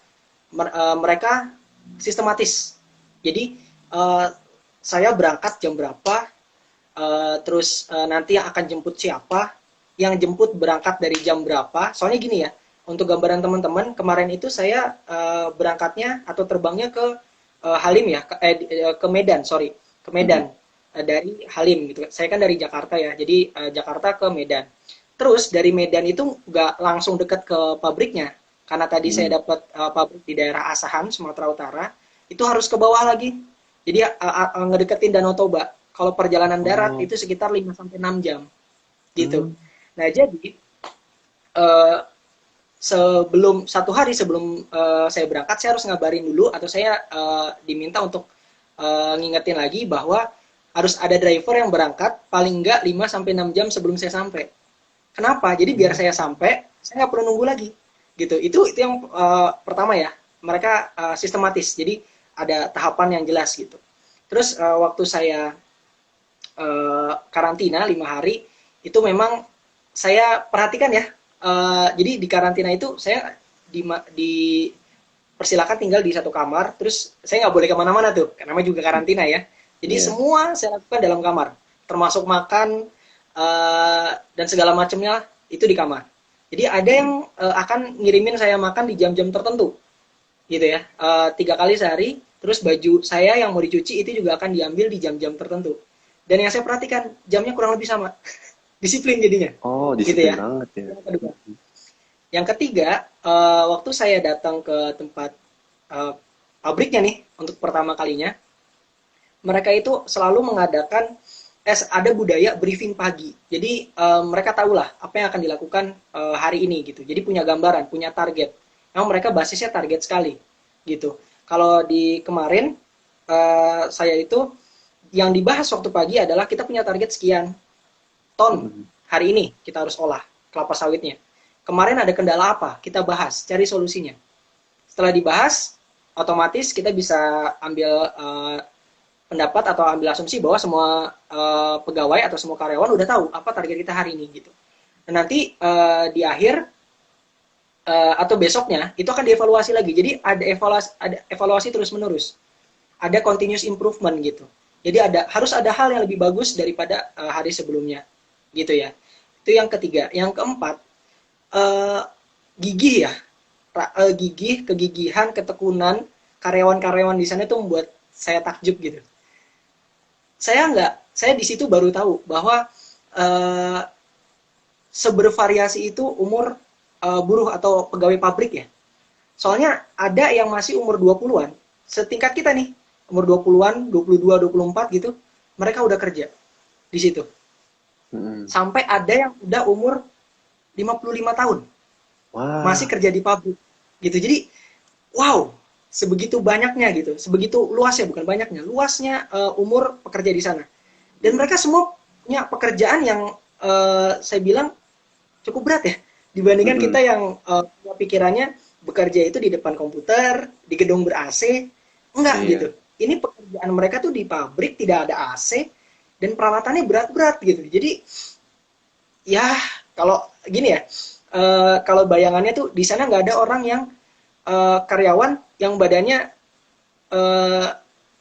mereka sistematis. Jadi saya berangkat jam berapa, terus nanti yang akan jemput siapa, yang jemput berangkat dari jam berapa. Soalnya gini ya, untuk gambaran teman-teman, kemarin itu saya berangkatnya atau terbangnya ke Halim ya, ke Medan, sorry, ke Mm-mm. Medan dari Halim gitu. Saya kan dari Jakarta ya, jadi Jakarta ke Medan. Terus dari Medan itu nggak langsung dekat ke pabriknya, karena tadi Mm. saya dapat pabrik di daerah Asahan, Sumatera Utara, itu harus ke bawah lagi. Jadi ngedeketin Danau Toba. Kalau perjalanan darat Oh. itu sekitar 5 sampai 6 jam gitu. Mm. Nah, jadi eh, sebelum 1 hari sebelum saya berangkat, saya harus ngabarin dulu atau saya diminta untuk ngingetin lagi bahwa harus ada driver yang berangkat paling enggak 5 sampai 6 jam sebelum saya sampai. Kenapa? Jadi biar Mm. saya sampai, saya nggak perlu nunggu lagi. Gitu. Itu yang pertama ya. Mereka sistematis. Jadi ada tahapan yang jelas gitu. Terus waktu saya karantina 5 hari itu memang saya perhatikan ya. Jadi di karantina itu saya dipersilakan tinggal di satu kamar, terus saya nggak boleh kemana-mana tuh, karena juga karantina ya. Jadi Iya. semua saya lakukan dalam kamar, termasuk makan dan segala macamnya itu di kamar. Jadi ada yang akan ngirimin saya makan di jam-jam tertentu, gitu ya. 3 kali sehari, terus baju saya yang mau dicuci itu juga akan diambil di jam-jam tertentu. Dan yang saya perhatikan jamnya kurang lebih sama, disiplin jadinya, Oh, gitu disiplin ya. banget ya. Yang kedua, yang ketiga, waktu saya datang ke tempat uh, pabriknya nih untuk pertama kalinya, mereka itu selalu mengadakan ada budaya briefing pagi. Jadi mereka tahulah apa yang akan dilakukan hari ini gitu. Jadi punya gambaran, punya target. Yang mereka basisnya target sekali gitu. Kalau di kemarin saya itu yang dibahas waktu pagi adalah kita punya target sekian ton Mm. hari ini kita harus olah kelapa sawitnya. Kemarin ada kendala apa? Kita bahas, cari solusinya. Setelah dibahas, otomatis kita bisa ambil pendapat atau ambil asumsi bahwa semua pegawai atau semua karyawan udah tahu apa target kita hari ini gitu. Dan nanti di akhir atau besoknya itu akan dievaluasi lagi. Jadi ada evaluasi terus menerus. Ada continuous improvement gitu. Jadi harus ada hal yang lebih bagus daripada hari sebelumnya gitu ya. Itu yang ketiga. Yang keempat, uh, gigih ya. Gigih, kegigihan, ketekunan karyawan-karyawan di sana itu membuat saya takjub gitu. Saya di situ baru tahu bahwa uh, sebervariasi itu umur buruh atau pegawai pabrik ya. Soalnya ada yang masih umur 20-an, setingkat kita nih, umur 20-an, 22, 24 gitu, mereka udah kerja di situ. Mm. Sampai ada yang udah umur 55 tahun, masih Wah. kerja di pabrik gitu. Jadi wow, sebegitu banyaknya gitu, sebegitu luasnya, bukan banyaknya, luasnya umur pekerja di sana. Dan mereka semua punya pekerjaan yang saya bilang cukup berat ya, dibandingkan Mm-mm. kita yang pikirannya bekerja itu di depan komputer, di gedung ber-AC. Enggak gitu. Iya. Ini pekerjaan mereka tuh di pabrik, tidak ada AC, dan peralatannya berat-berat gitu. Jadi ya kalau gini ya, kalau bayangannya tuh di sana nggak ada orang yang karyawan yang badannya eh,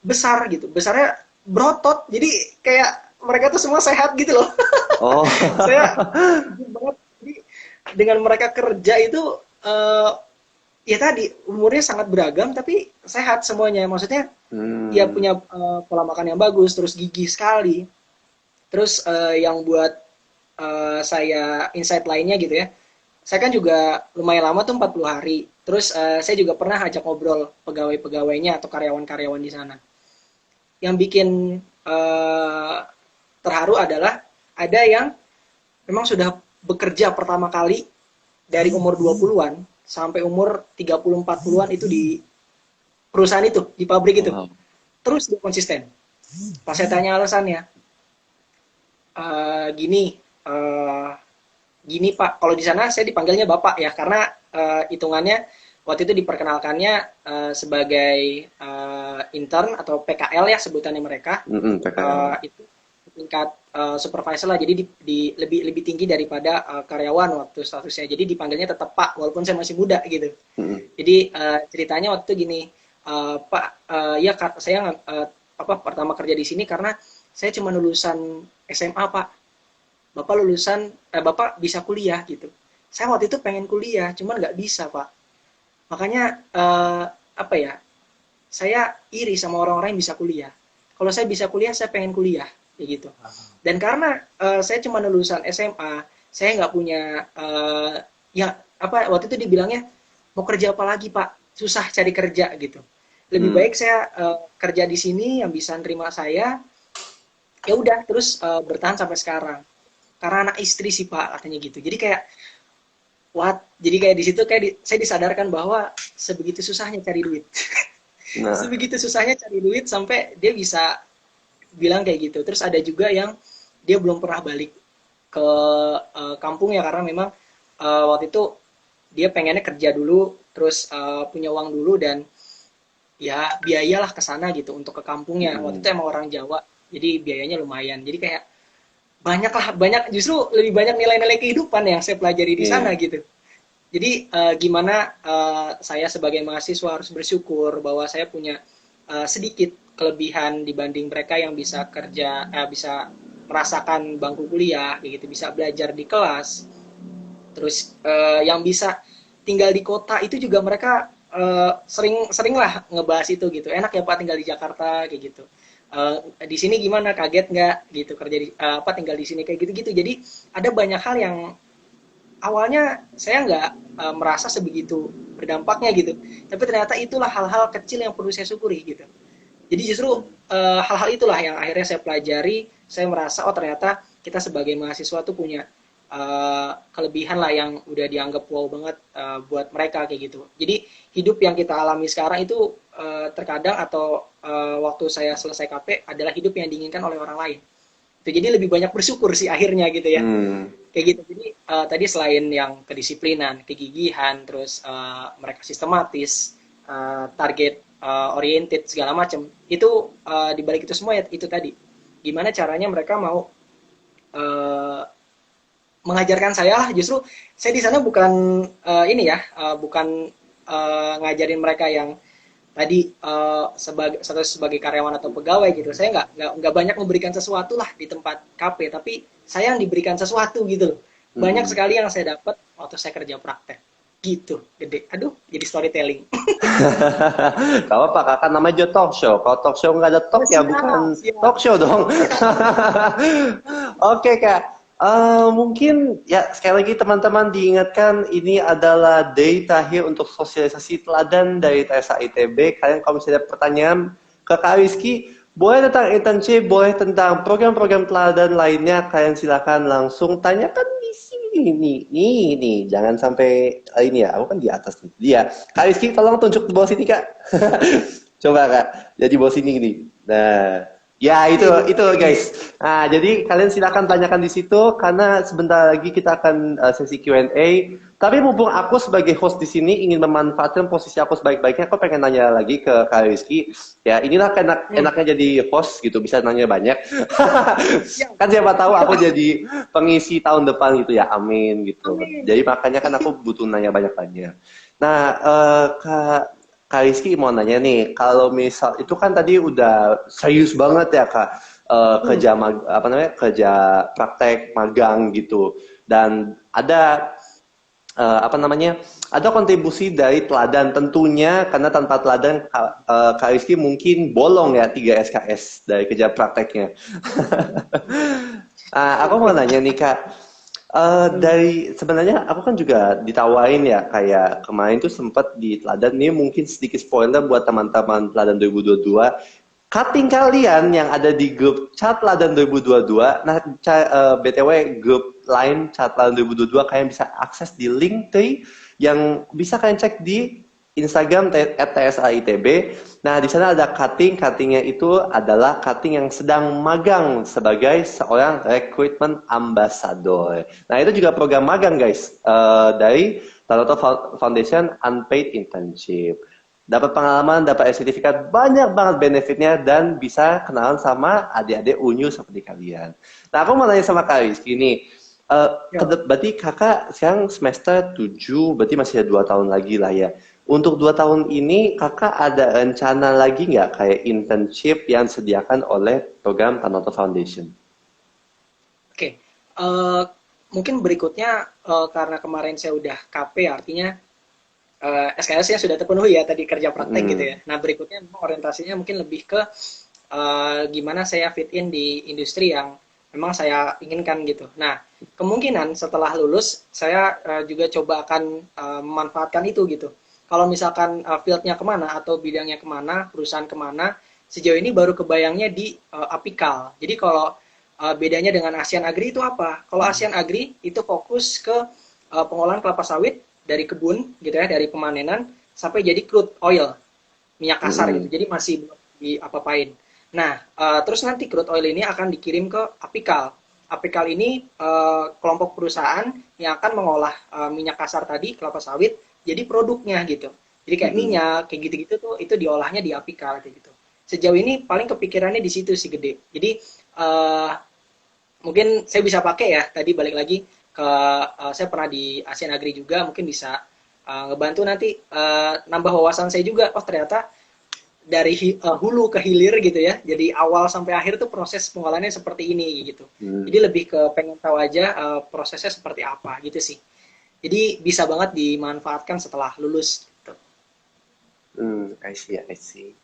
besar gitu, besarnya berotot, jadi kayak mereka tuh semua sehat gitu loh. Oh. Saya banget. Jadi dengan mereka kerja itu eh, ya tadi umurnya sangat beragam tapi sehat semuanya. Maksudnya ya Hmm. punya pola makan yang bagus, terus gigih sekali. Terus yang buat saya insight lainnya gitu ya. Saya kan juga lumayan lama tuh 40 hari. Terus saya juga pernah ajak ngobrol pegawai-pegawainya atau karyawan-karyawan di sana. Yang bikin eh, terharu adalah ada yang memang sudah bekerja pertama kali dari umur 20-an sampai umur 30 40-an itu di perusahaan itu, di pabrik itu. Wow. Terus dia konsisten. Pas saya tanya alasannya, gini, eh, gini Pak, kalau di sana saya dipanggilnya Bapak ya, karena hitungannya waktu itu diperkenalkannya sebagai intern atau PKL ya sebutannya mereka, PKL. itu tingkat supervisor lah, jadi lebih lebih tinggi daripada karyawan waktu statusnya, jadi dipanggilnya tetap Pak walaupun saya masih muda gitu. Mm-mm. Jadi ceritanya waktu itu gini, Pak, ya saya apa pertama kerja di sini karena saya cuma lulusan SMA Pak. Bapak lulusan, Bapak bisa kuliah gitu. Saya waktu itu pengen kuliah, cuman nggak bisa Pak. Makanya apa ya? Saya iri sama orang-orang yang bisa kuliah. Kalau saya bisa kuliah, saya pengen kuliah, kayak gitu. Dan karena saya cuma lulusan SMA, saya nggak punya ya apa waktu itu dibilangnya mau kerja apa lagi Pak? Susah cari kerja gitu. Lebih Hmm. baik saya kerja di sini yang bisa nerima saya. Ya udah terus bertahan sampai sekarang. Karena anak istri sih Pak katanya gitu. Jadi kayak what? Jadi kayak di situ kayak saya disadarkan bahwa sebegitu susahnya cari duit. Nah. Sebegitu susahnya cari duit sampai dia bisa bilang kayak gitu. Terus ada juga yang dia belum pernah balik ke kampung ya karena memang waktu itu dia pengennya kerja dulu, terus punya uang dulu dan ya biayalah ke sana gitu untuk ke kampungnya. Waktu itu Mm-mm. emang orang Jawa, jadi biayanya lumayan. Jadi kayak banyak lah, banyak justru lebih banyak nilai-nilai kehidupan yang saya pelajari di sana Iya. gitu. Jadi gimana saya sebagai mahasiswa harus bersyukur bahwa saya punya sedikit kelebihan dibanding mereka yang bisa kerja, bisa merasakan bangku kuliah, gitu, bisa belajar di kelas. Terus yang bisa tinggal di kota itu juga mereka sering lah ngebahas itu gitu. Enak ya Pak tinggal di Jakarta kayak gitu. Di sini gimana, kaget nggak gitu kerja di apa tinggal di sini kayak gitu-gitu. Jadi ada banyak hal yang awalnya saya nggak merasa sebegitu berdampaknya gitu. Tapi ternyata itulah hal-hal kecil yang perlu saya syukuri gitu. Jadi justru hal-hal itulah yang akhirnya saya pelajari. Saya merasa oh ternyata kita sebagai mahasiswa tuh punya kelebihan lah yang udah dianggap wow banget buat mereka kayak gitu. Jadi hidup yang kita alami sekarang itu terkadang atau waktu saya selesai KP adalah hidup yang diinginkan oleh orang lain. Itu jadi lebih banyak bersyukur sih akhirnya gitu ya. Hmm. Kayak gitu. Jadi tadi selain yang kedisiplinan, kegigihan, terus mereka sistematis, target oriented segala macam, itu di balik itu semua ya itu tadi. Gimana caranya mereka mau uh, mengajarkan saya lah, justru saya di sana bukan ini ya, bukan ngajarin mereka yang tadi sebagai karyawan atau pegawai gitu. Saya nggak banyak memberikan sesuatu lah di tempat KP, tapi saya yang diberikan sesuatu gitu loh. Banyak Mm-mm. sekali yang saya dapat waktu saya kerja praktek gitu, gede. Aduh, jadi storytelling. Gak apa-apa, kakak namanya juga talk show. Kalau talk show nggak ada talk ya Siap, bukan siap. talk show dong. Oke kak. Mungkin ya sekali lagi teman-teman diingatkan ini adalah day terakhir untuk sosialisasi teladan dari TSA ITB. Kalian kalau misalnya ada pertanyaan ke Kak Rizky, boleh tentang internship, boleh tentang program-program teladan lainnya, kalian silakan langsung tanyakan di sini. Nih, jangan sampai ini ya, aku kan di atas nih. Dia, Kak Rizky tolong tunjuk di bawah sini kak. Coba kak, jadi bawah sini nih. Nah, Ya, Sibuk. itu guys. Nah, jadi kalian silakan tanyakan di situ karena sebentar lagi kita akan sesi Q&A. Tapi mumpung aku sebagai host di sini ingin memanfaatkan posisi aku sebaik-baiknya, aku pengen nanya lagi ke Kak Rizky. Ya, inilah Hmm. enaknya jadi host gitu, bisa nanya banyak. Siap. Kan siapa tahu aku jadi pengisi tahun depan gitu ya, amin gitu. Amin. Jadi makanya kan aku butuh nanya banyak-banyak. Nah, Kak Rizky mau nanya nih, kalau misal itu kan tadi udah serius banget ya Kak, Hmm. apa namanya kerja praktek magang gitu, dan ada apa namanya ada kontribusi dari teladan tentunya karena tanpa teladan Kak Rizky mungkin bolong ya 3 SKS dari kerja prakteknya. Aku mau nanya nih Kak, Hmm. dari sebenarnya aku kan juga ditawain ya kayak kemarin tuh sempat di Teladan nih mungkin sedikit spoiler buat teman-teman Teladan 2022. Cutting kalian yang ada di grup chat Teladan 2022. Nah, BTW grup lain chat Teladan 2022 kalian bisa akses di link yang bisa kalian cek di Instagram @tsaitb. Nah, di sana ada cuttingnya itu adalah cutting yang sedang magang sebagai seorang recruitment ambassador. Nah, itu juga program magang, guys, dari Tanoto Foundation Unpaid Internship. Dapat pengalaman, dapat sertifikat, banyak banget benefitnya, dan bisa kenalan sama adik-adik Unyu seperti kalian. Nah, aku mau nanya sama Kak Rizky nih, Ya. berarti kakak sekarang semester 7, berarti masih ada 2 tahun lagi lah ya. Untuk 2 tahun ini, kakak ada rencana lagi nggak kayak internship yang disediakan oleh program Tanoto Foundation? Oke. Eh, Mungkin berikutnya karena kemarin saya udah KP artinya SKS-nya sudah terpenuhi ya tadi kerja praktek gitu Hmm. ya. Nah, berikutnya memang orientasinya mungkin lebih ke gimana saya fit in di industri yang memang saya inginkan gitu. Nah, kemungkinan setelah lulus saya juga coba akan memanfaatkan itu gitu. Kalau misalkan field-nya kemana atau bidangnya kemana, perusahaan kemana, sejauh ini baru kebayangnya di apikal. Jadi kalau bedanya dengan ASEAN Agri itu apa? Kalau ASEAN Agri itu fokus ke pengolahan kelapa sawit dari kebun gitu ya, dari pemanenan sampai jadi crude oil, minyak kasar gitu. Hmm. Jadi masih belum di apa-apain. Nah, terus nanti crude oil ini akan dikirim ke apikal. Apikal ini kelompok perusahaan yang akan mengolah minyak kasar tadi, kelapa sawit, jadi produknya gitu. Jadi kayak Hmm. minyak, kayak gitu-gitu tuh itu diolahnya di apikal kayak gitu. Sejauh ini paling kepikirannya di situ sih gede. Jadi uh, mungkin saya bisa pakai ya tadi balik lagi ke saya pernah di ASEAN Agri juga mungkin bisa ngebantu nanti nambah wawasan saya juga oh ternyata dari hulu ke hilir gitu ya jadi awal sampai akhir tuh proses pengolahannya seperti ini gitu Hmm. jadi lebih ke pengen tahu aja prosesnya seperti apa gitu sih jadi bisa banget dimanfaatkan setelah lulus gitu. Hmm. I see, I see.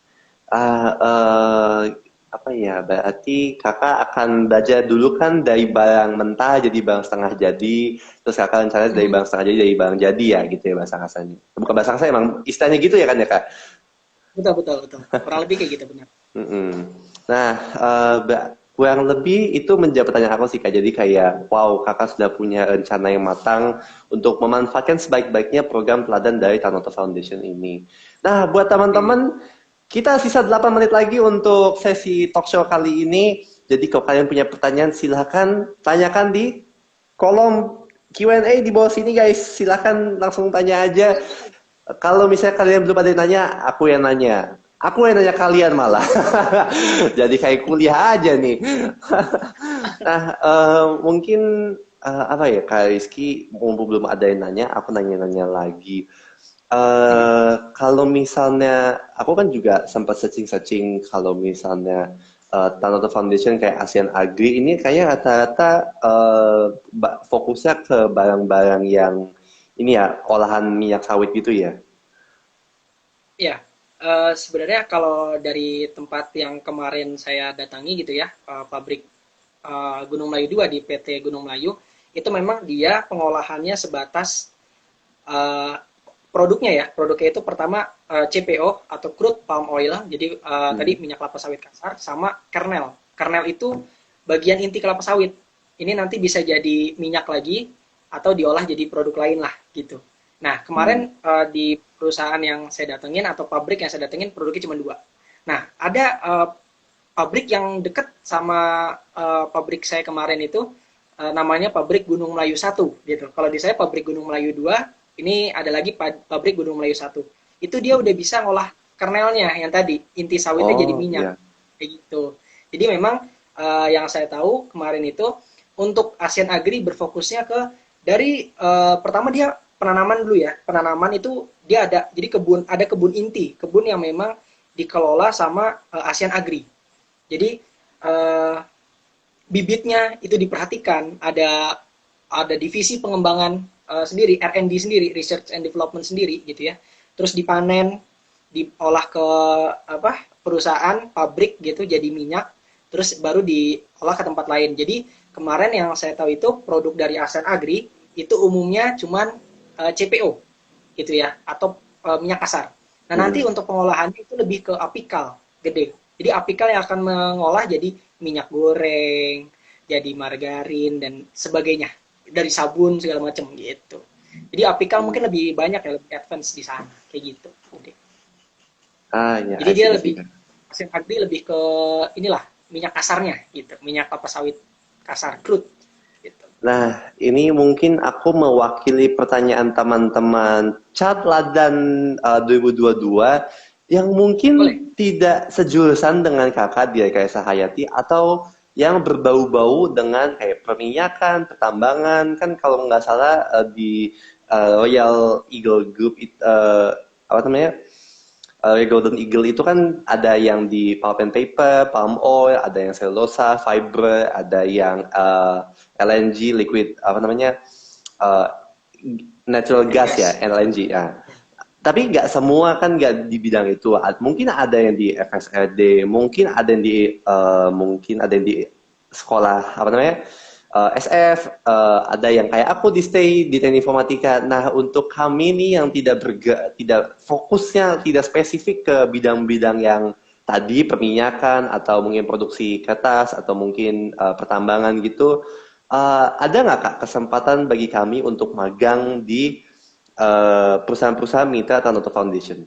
Ah, eh, apa ya? Berarti kakak akan belajar dulu kan dari barang mentah jadi barang setengah jadi, terus kakak rencana dari Hmm, barang setengah jadi barang jadi ya gitu ya bahasa kasarnya. Bukan bahasa kasarnya emang istilahnya gitu ya kan ya kak? betul betul betul kurang lebih kayak gitu benar. Mm-mm. Nah, kurang lebih itu menjawab pertanyaan aku sih kak. Jadi kayak, wow, kakak sudah punya rencana yang matang untuk memanfaatkan sebaik-baiknya program teladan dari Tanoto Foundation ini. Nah, buat Hmm. teman-teman, kita sisa 8 menit lagi untuk sesi talk show kali ini. Jadi kalau kalian punya pertanyaan, silahkan tanyakan di kolom Q&A di bawah sini guys. Silahkan langsung tanya aja. Kalau misalnya kalian belum ada yang nanya, aku yang nanya. Aku yang nanya kalian malah. Jadi kayak kuliah aja nih. Nah, mungkin apa ya, Kak Rizky, mumpung belum ada yang nanya, aku nanya-nanya lagi. Hmm. Kalau misalnya, aku kan juga sempat searching-searching kalau misalnya Tanoto Foundation kayak ASEAN Agri ini kayaknya rata-rata fokusnya ke barang-barang yang ini ya olahan minyak sawit gitu ya. Ya, sebenarnya kalau dari tempat yang kemarin saya datangi gitu ya, pabrik Gunung Melayu 2 di PT Gunung Melayu, itu memang dia pengolahannya sebatas eh, produknya ya. Produknya itu pertama CPO atau crude palm oil, jadi tadi Hmm. minyak kelapa sawit kasar sama kernel. Kernel itu bagian inti kelapa sawit. Ini nanti bisa jadi minyak lagi atau diolah jadi produk lain lah gitu. Nah, Hmm. kemarin di perusahaan yang saya datengin atau pabrik yang saya datengin produknya cuma dua. Nah, ada pabrik yang dekat sama pabrik saya kemarin itu namanya pabrik Gunung Melayu 1 gitu. Kalau di saya pabrik Gunung Melayu 2, ini ada lagi pabrik Gunung Melayu 1. Itu dia udah bisa ngolah kernelnya yang tadi, inti sawitnya jadi Oh, minyak. iya. Kayak gitu. Jadi memang yang saya tahu kemarin itu untuk ASEAN Agri berfokusnya ke dari pertama dia penanaman dulu ya. Penanaman itu dia ada jadi ada kebun inti, kebun yang memang dikelola sama ASEAN Agri. Jadi bibitnya itu diperhatikan, ada divisi pengembangan sendiri, R&D sendiri, research and development sendiri gitu ya. Terus dipanen, diolah ke perusahaan, pabrik gitu jadi minyak, terus baru diolah ke tempat lain. Jadi kemarin yang saya tahu itu produk dari ASEAN Agri itu umumnya cuman CPO gitu ya, atau minyak kasar. Nah, nanti untuk pengolahannya itu lebih ke apikal, gede. Jadi apikal yang akan mengolah jadi minyak goreng, jadi margarin dan sebagainya. Dari sabun segala macam gitu. Jadi apikal mungkin lebih banyak ya, lebih advance di sana kayak gitu. Oke. Ya, Jadi I dia see, I see. lebih ASEAN Agri lebih ke inilah minyak kasarnya gitu, minyak kelapa sawit kasar crude gitu. Nah, ini mungkin aku mewakili pertanyaan teman-teman Cat Ladan 2022 yang Boleh. mungkin tidak sejurusan dengan kakak dia kayak Sahayati atau yang berbau-bau dengan kayak perminyakan, pertambangan kan kalau nggak salah di Royal Eagle Group apa namanya Golden Eagle itu kan ada yang di pulp and paper, palm oil, ada yang selulosa, fiber, ada yang LNG, liquid apa namanya uh, natural gas ya, Gas. LNG ya. Tapi nggak semua kan nggak di bidang itu. Mungkin ada yang di FSRD, mungkin ada yang di sekolah apa namanya SF, ada yang kayak aku di stay di teknik informatika. Nah untuk kami nih yang tidak fokusnya tidak spesifik ke bidang-bidang yang tadi perminyakan atau mungkin produksi kertas atau mungkin pertambangan gitu, ada nggak kak kesempatan bagi kami untuk magang di perusahaan-perusahaan mitra Tanoto Foundation?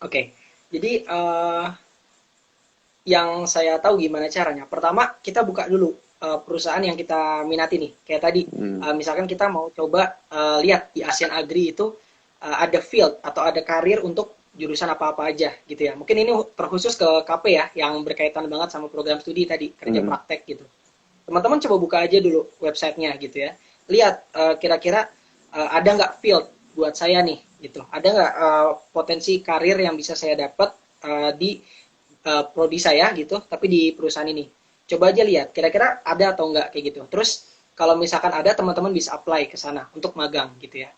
Oke. Jadi yang saya tahu gimana caranya. Pertama, kita buka dulu perusahaan yang kita minati nih. Kayak tadi, Hmm. misalkan kita mau coba lihat di ASEAN Agri itu ada field atau ada karir untuk jurusan apa-apa aja gitu ya. Mungkin ini terkhusus ke KP ya, yang berkaitan banget sama program studi tadi, kerja Hmm. praktek gitu. Teman-teman coba buka aja dulu websitenya gitu ya. Lihat kira-kira ada nggak field buat saya nih gitu. Ada nggak potensi karir yang bisa saya dapat di prodi saya gitu, tapi di perusahaan ini. Coba aja lihat, kira-kira ada atau enggak kayak gitu. Terus kalau misalkan ada, teman-teman bisa apply ke sana untuk magang gitu ya.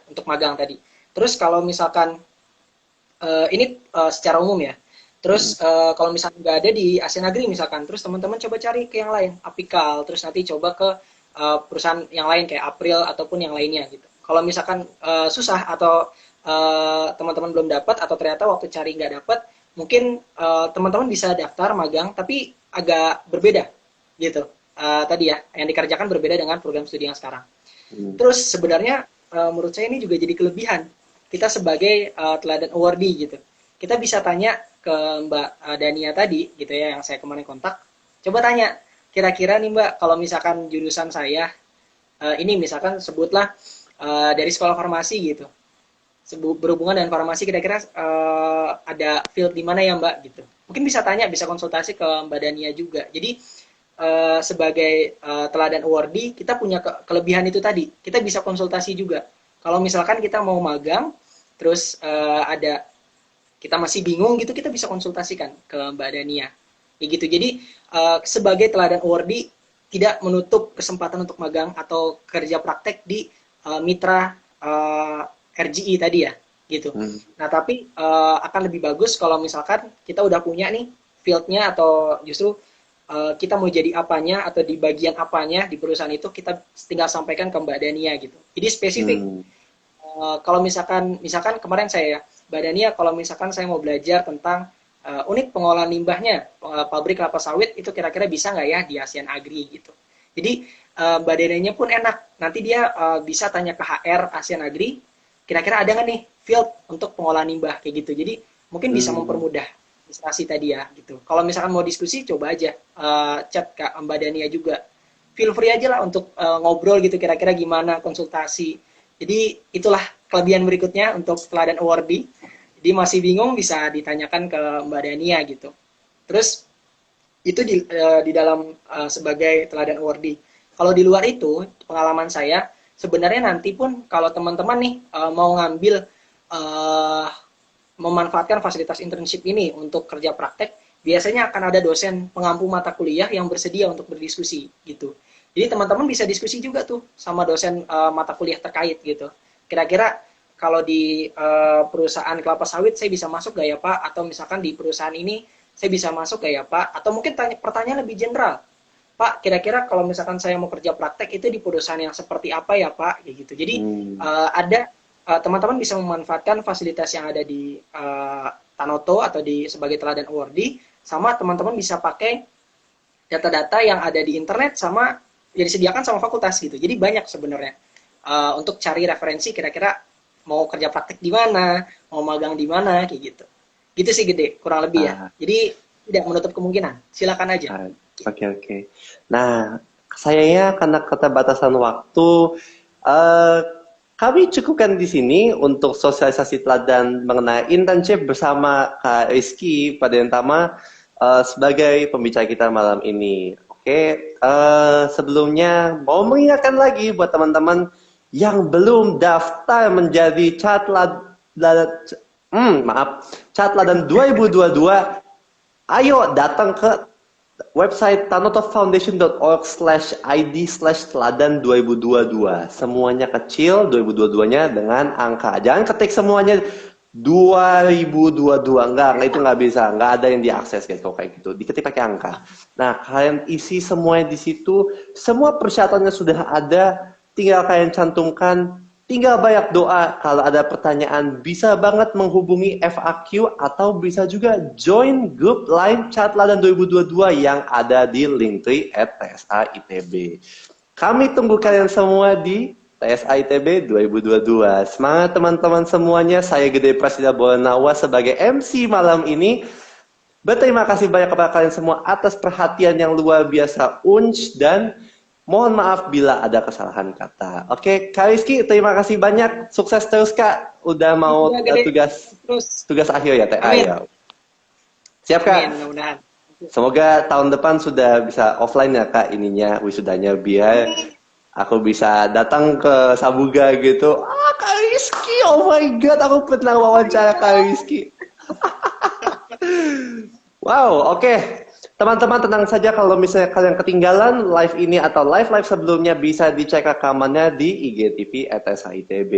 Untuk magang tadi. Terus kalau misalkan ini secara umum ya. Hmm. Terus kalau misalkan nggak ada di ASEAN Agri misalkan, terus teman-teman coba cari ke yang lain, Apikal, terus nanti coba ke perusahaan yang lain kayak April ataupun yang lainnya gitu. Kalau misalkan susah atau teman-teman belum dapat atau ternyata waktu cari nggak dapat, mungkin teman-teman bisa daftar magang tapi agak berbeda gitu. Tadi ya, yang dikerjakan berbeda dengan program studi yang sekarang. Hmm. Terus sebenarnya menurut saya ini juga jadi kelebihan kita sebagai teladan awardee gitu. Kita bisa tanya ke Mbak Dania tadi gitu ya yang saya kemarin kontak. Coba tanya, kira-kira nih Mbak, kalau misalkan jurusan saya ini misalkan sebutlah dari sekolah farmasi gitu, berhubungan dengan farmasi, kira-kira ada field di mana ya Mbak gitu. Mungkin bisa tanya, bisa konsultasi ke Mbak Dania juga. Jadi sebagai teladan awardee kita punya kelebihan itu tadi. Kita bisa konsultasi juga. Kalau misalkan kita mau magang, terus kita masih bingung gitu, kita bisa konsultasikan ke Mbak Dania. Kayak gitu. Jadi sebagai teladan awardee tidak menutup kesempatan untuk magang atau kerja praktek di mitra RGI tadi ya, gitu. Nah tapi akan lebih bagus kalau misalkan kita udah punya nih fieldnya atau justru kita mau jadi apanya atau di bagian apanya di perusahaan itu, kita tinggal sampaikan ke Mbak Dania gitu. Jadi spesifik. Kalau misalkan kemarin saya ya, Mbak Dania, kalau misalkan saya mau belajar tentang unit pengolahan limbahnya pabrik kelapa sawit, itu kira-kira bisa nggak ya di ASEAN Agri gitu. Jadi Mbak Dania pun enak, nanti dia bisa tanya ke HR ASEAN Agri, kira-kira ada nggak nih field untuk pengolahan limbah kayak gitu. Jadi mungkin bisa mempermudah administrasi tadi ya gitu. Kalau misalkan mau diskusi coba aja chat Kak Mbak Dania juga. Feel free aja lah untuk ngobrol gitu kira-kira gimana konsultasi. Jadi itulah kelebihan berikutnya untuk teladan awardee. Jadi masih bingung bisa ditanyakan ke Mbak Dania gitu. Terus itu di dalam sebagai teladan awardee. Kalau di luar itu pengalaman saya sebenarnya nanti pun kalau teman-teman nih mau ngambil memanfaatkan fasilitas internship ini untuk kerja praktek, biasanya akan ada dosen pengampu mata kuliah yang bersedia untuk berdiskusi gitu. Jadi teman-teman bisa diskusi juga tuh sama dosen mata kuliah terkait gitu. Kira-kira kalau di perusahaan kelapa sawit saya bisa masuk gak ya Pak? Atau misalkan di perusahaan ini saya bisa masuk gak ya Pak? Atau mungkin pertanyaan lebih general. Pak, kira-kira kalau misalkan saya mau kerja praktek itu di perusahaan yang seperti apa ya Pak? Kayak gitu. Jadi ada teman-teman bisa memanfaatkan fasilitas yang ada di Tanoto atau di sebagai teladan awardee, sama teman-teman bisa pakai data-data yang ada di internet sama yang disediakan sama fakultas gitu. Jadi banyak sebenarnya untuk cari referensi kira-kira mau kerja praktek di mana, mau magang di mana, kayak gitu. Gitu sih gede, kurang lebih ya. Jadi tidak menutup kemungkinan. Silakan aja. Oke. Nah, sayangnya karena keterbatasan waktu, kami cukupkan di sini untuk sosialisasi teladan mengenai internship bersama Kak Rizky pada yang pertama sebagai pembicara kita malam ini. Oke, sebelumnya mau mengingatkan lagi buat teman-teman yang belum daftar menjadi Catladan 2022, ayo datang ke website tanotofoundation.org/id/teladan 2022. Semuanya kecil, 2022-nya dengan angka. Jangan ketik semuanya 2022. Enggak, itu nggak bisa. Nggak ada yang diakses guys kalau kayak gitu. Diketik pakai angka. Nah, kalian isi semuanya di situ. Semua persyaratannya sudah ada. Tinggal kalian cantumkan. Tinggal banyak doa. Kalau ada pertanyaan, bisa banget menghubungi FAQ atau bisa juga join grup line Catladan 2022 yang ada di Linktree @TSA ITB. Kami tunggu kalian semua di TSA ITB 2022. Semangat teman-teman semuanya. Saya Gede Prasida Bolanawa sebagai MC malam ini. Berterima kasih banyak kepada kalian semua atas perhatian yang luar biasa dan mohon maaf bila ada kesalahan kata. Oke, Kak Rizky, terima kasih banyak. Sukses terus, Kak. Udah mau tugas akhir ya, Teh. Ayo. Siap, Kak? Mudah-mudahan. Semoga tahun depan sudah bisa offline ya, Kak, ininya, wisudanya, biar aku bisa datang ke Sabuga gitu. Kak Rizky, oh my God, aku pernah wawancara Kak Rizky. Wow, oke. Teman-teman tenang saja kalau misalnya kalian ketinggalan live ini atau live sebelumnya bisa dicek rekamannya di IGTV @TSA-ITB.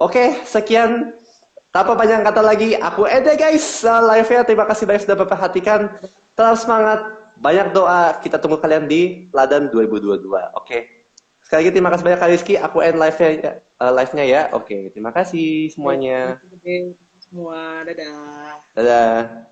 Oke, sekian. Tanpa banyak kata lagi, aku Ede guys live-nya. Terima kasih banyak sudah memperhatikan. Tetap semangat, banyak doa. Kita tunggu kalian di Ladan 2022. Oke. Sekali lagi terima kasih banyak Kak Rizky. Aku end live-nya ya. Oke, terima kasih semuanya. Semua, dadah. Dadah.